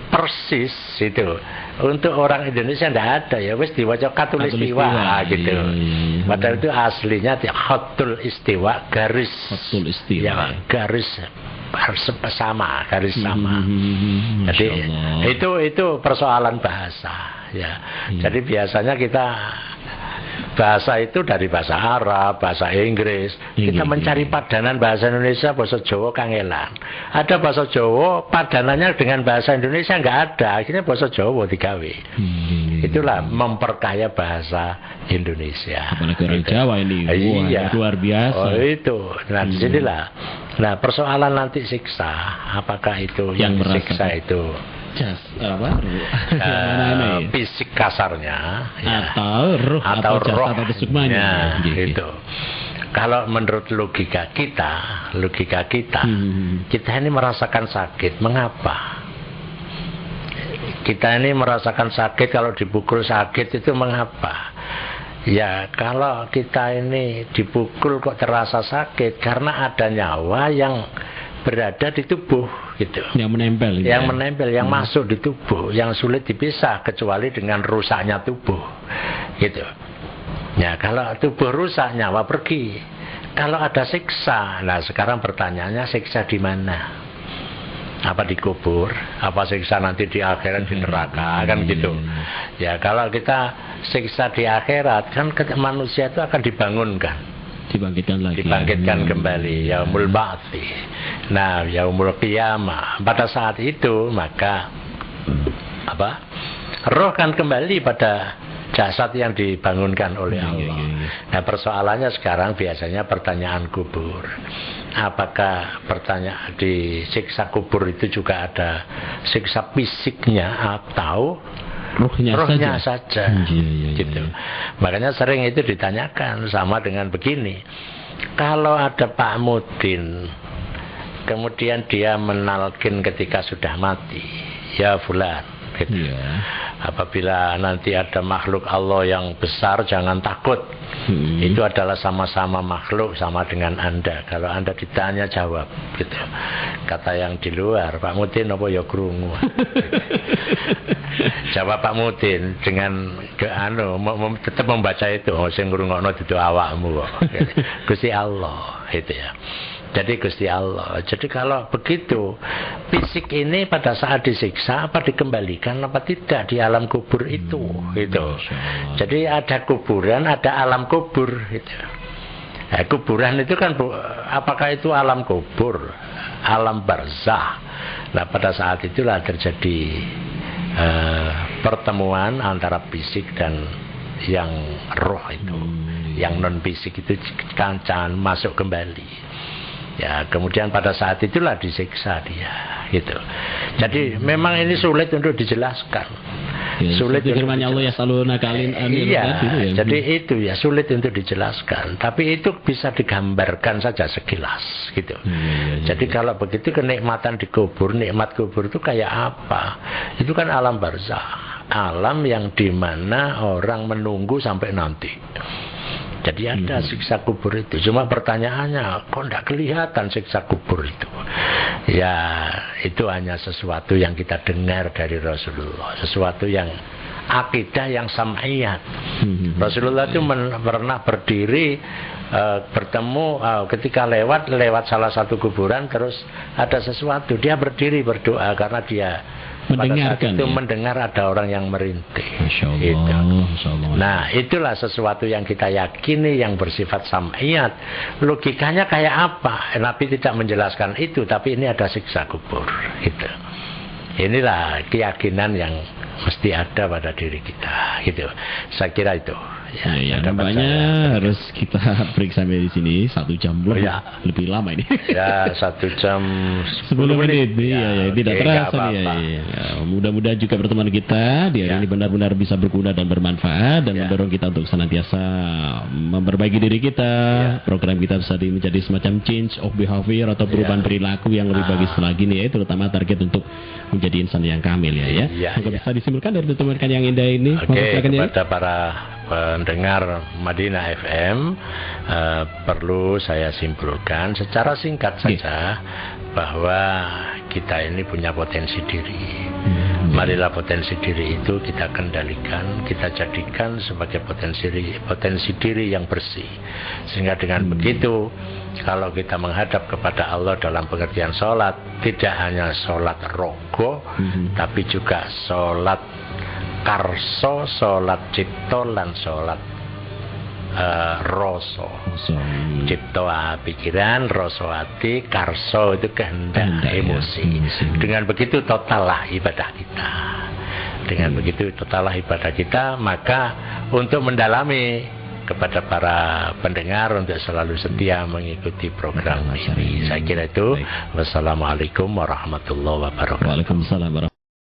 persis itu. Untuk orang Indonesia tidak ada ya, wis diwaca katulistiwa gitu. Padahal itu aslinya khotul istiwa, garis ya, garis sama. Jadi itu persoalan bahasa ya. Jadi biasanya kita bahasa itu dari bahasa Arab, bahasa Inggris. Kita mencari padanan bahasa Indonesia, bahasa Jawa kangelan. Ada bahasa Jawa padanannya dengan bahasa Indonesia nggak ada, akhirnya bahasa Jawa digawe. Itulah memperkaya bahasa Indonesia. Apalagi orang Jawa ini, iya. Luar biasa. Oh itu, nah disinilah. Nah persoalan nanti siksa, apakah itu yang siksa itu fisik kasarnya atau roh atau sukmanya itu. Kalau menurut logika kita kita ini merasakan sakit. Mengapa kita ini merasakan sakit? Kalau dipukul sakit itu mengapa? Ya kalau kita ini dipukul kok terasa sakit, karena ada nyawa yang berada di tubuh gitu, yang menempel, yang masuk di tubuh, yang sulit dipisah kecuali dengan rusaknya tubuh gitu. Ya kalau tubuh rusak, nyawa pergi. Kalau ada siksa, nah sekarang pertanyaannya, siksa di mana? Apa dikubur? Apa siksa nanti di akhirat, di neraka, kan gitu. Ya kalau kita siksa di akhirat, kan manusia itu akan dibangkitkan kembali, yaumul ba'tsi. Nah, yaumul qiyamah. Pada saat itu maka roh kan kembali pada jasad yang dibangunkan oleh Allah. Nah, persoalannya sekarang biasanya pertanyaan kubur. Apakah pertanyaan di siksa kubur itu juga ada siksa fisiknya atau rohnya saja. Gitu. Makanya sering itu ditanyakan, sama dengan begini. Kalau ada Pak Mudin, kemudian dia menalkin ketika sudah mati, ya fulan, gitu. Apabila nanti ada makhluk Allah yang besar, jangan takut. Itu adalah sama-sama makhluk, sama dengan Anda. Kalau Anda ditanya, jawab gitu. Kata yang di luar, Pak Mudin apa ya krungu. Jawab Pak Mudin dengan tetap membaca itu, sing ngrungokno dudu awakmu kok. Gusti Allah itu ya. Jadi Gusti Allah. Jadi kalau begitu, fisik ini pada saat disiksa apa dikembalikan apa tidak di alam kubur itu, gitu. Jadi ada kuburan, ada alam kubur, gitu. Nah, kuburan itu kan apakah itu alam kubur, alam barzah. Nah pada saat itulah terjadi pertemuan antara fisik dan yang roh itu, yang non fisik itu kan masuk kembali. Ya, kemudian pada saat itulah disiksa dia, gitu. Jadi memang ini sulit untuk dijelaskan. Sulit firman Allah ya saluna kalin amir. Iya, jadi itu ya sulit untuk dijelaskan. Tapi itu bisa digambarkan saja sekilas, gitu. Jadi kalau begitu kenikmatan dikubur, nikmat kubur itu kayak apa? Itu kan alam barzah, alam yang dimana orang menunggu sampai nanti. Jadi ada siksa kubur itu. Cuma pertanyaannya, kok tidak kelihatan siksa kubur itu? Ya, itu hanya sesuatu yang kita dengar dari Rasulullah. Sesuatu yang akidah yang sam'iyat. Rasulullah itu pernah berdiri, bertemu ketika lewat salah satu kuburan, terus ada sesuatu. Dia berdiri berdoa karena dia mendengarkan itu, mendengar ada orang yang merintih. Masya Allah. Nah itulah sesuatu yang kita yakini yang bersifat sam'iyat. Logikanya kayak apa? Nabi tidak menjelaskan itu, tapi ini ada siksa kubur, gitu. Inilah keyakinan yang mesti ada pada diri kita, gitu. Saya kira itu. Ya, nampaknya harus kita break sampai di sini 1 jam lebih lama ini. Ya, 1 jam 10 menit. Ya, tidak terasa nih. Ya. Mudah-mudahan juga pertemuan kita di hari ini benar-benar bisa berguna dan bermanfaat dan mendorong kita untuk senantiasa memperbaiki diri kita. Program kita bisa menjadi semacam change of behavior atau perubahan perilaku yang lebih bagus lagi nih, terutama target untuk menjadi insan yang kamil ya. Bisa disimpulkan dari pertemuan yang indah ini. Oke, kepada para pendengar Madinah FM, perlu saya simpulkan secara singkat saja bahwa kita ini punya potensi diri. Marilah potensi diri itu kita kendalikan, kita jadikan sebagai potensi diri yang bersih. Sehingga dengan begitu, kalau kita menghadap kepada Allah dalam pengertian sholat, tidak hanya sholat rogo, tapi juga sholat karso, sholat cipto, dan sholat rasa. Cipta pikiran, rasa hati, karso itu kehendak, emosi. Dengan begitu totallah ibadah kita. Dengan begitu totallah ibadah kita, maka untuk mendalami kepada para pendengar untuk selalu setia mengikuti program ini. Saya kira itu. Wassalamualaikum warahmatullahi wabarakatuh. Waalaikumsalam warahmatullahi wabarakatuh.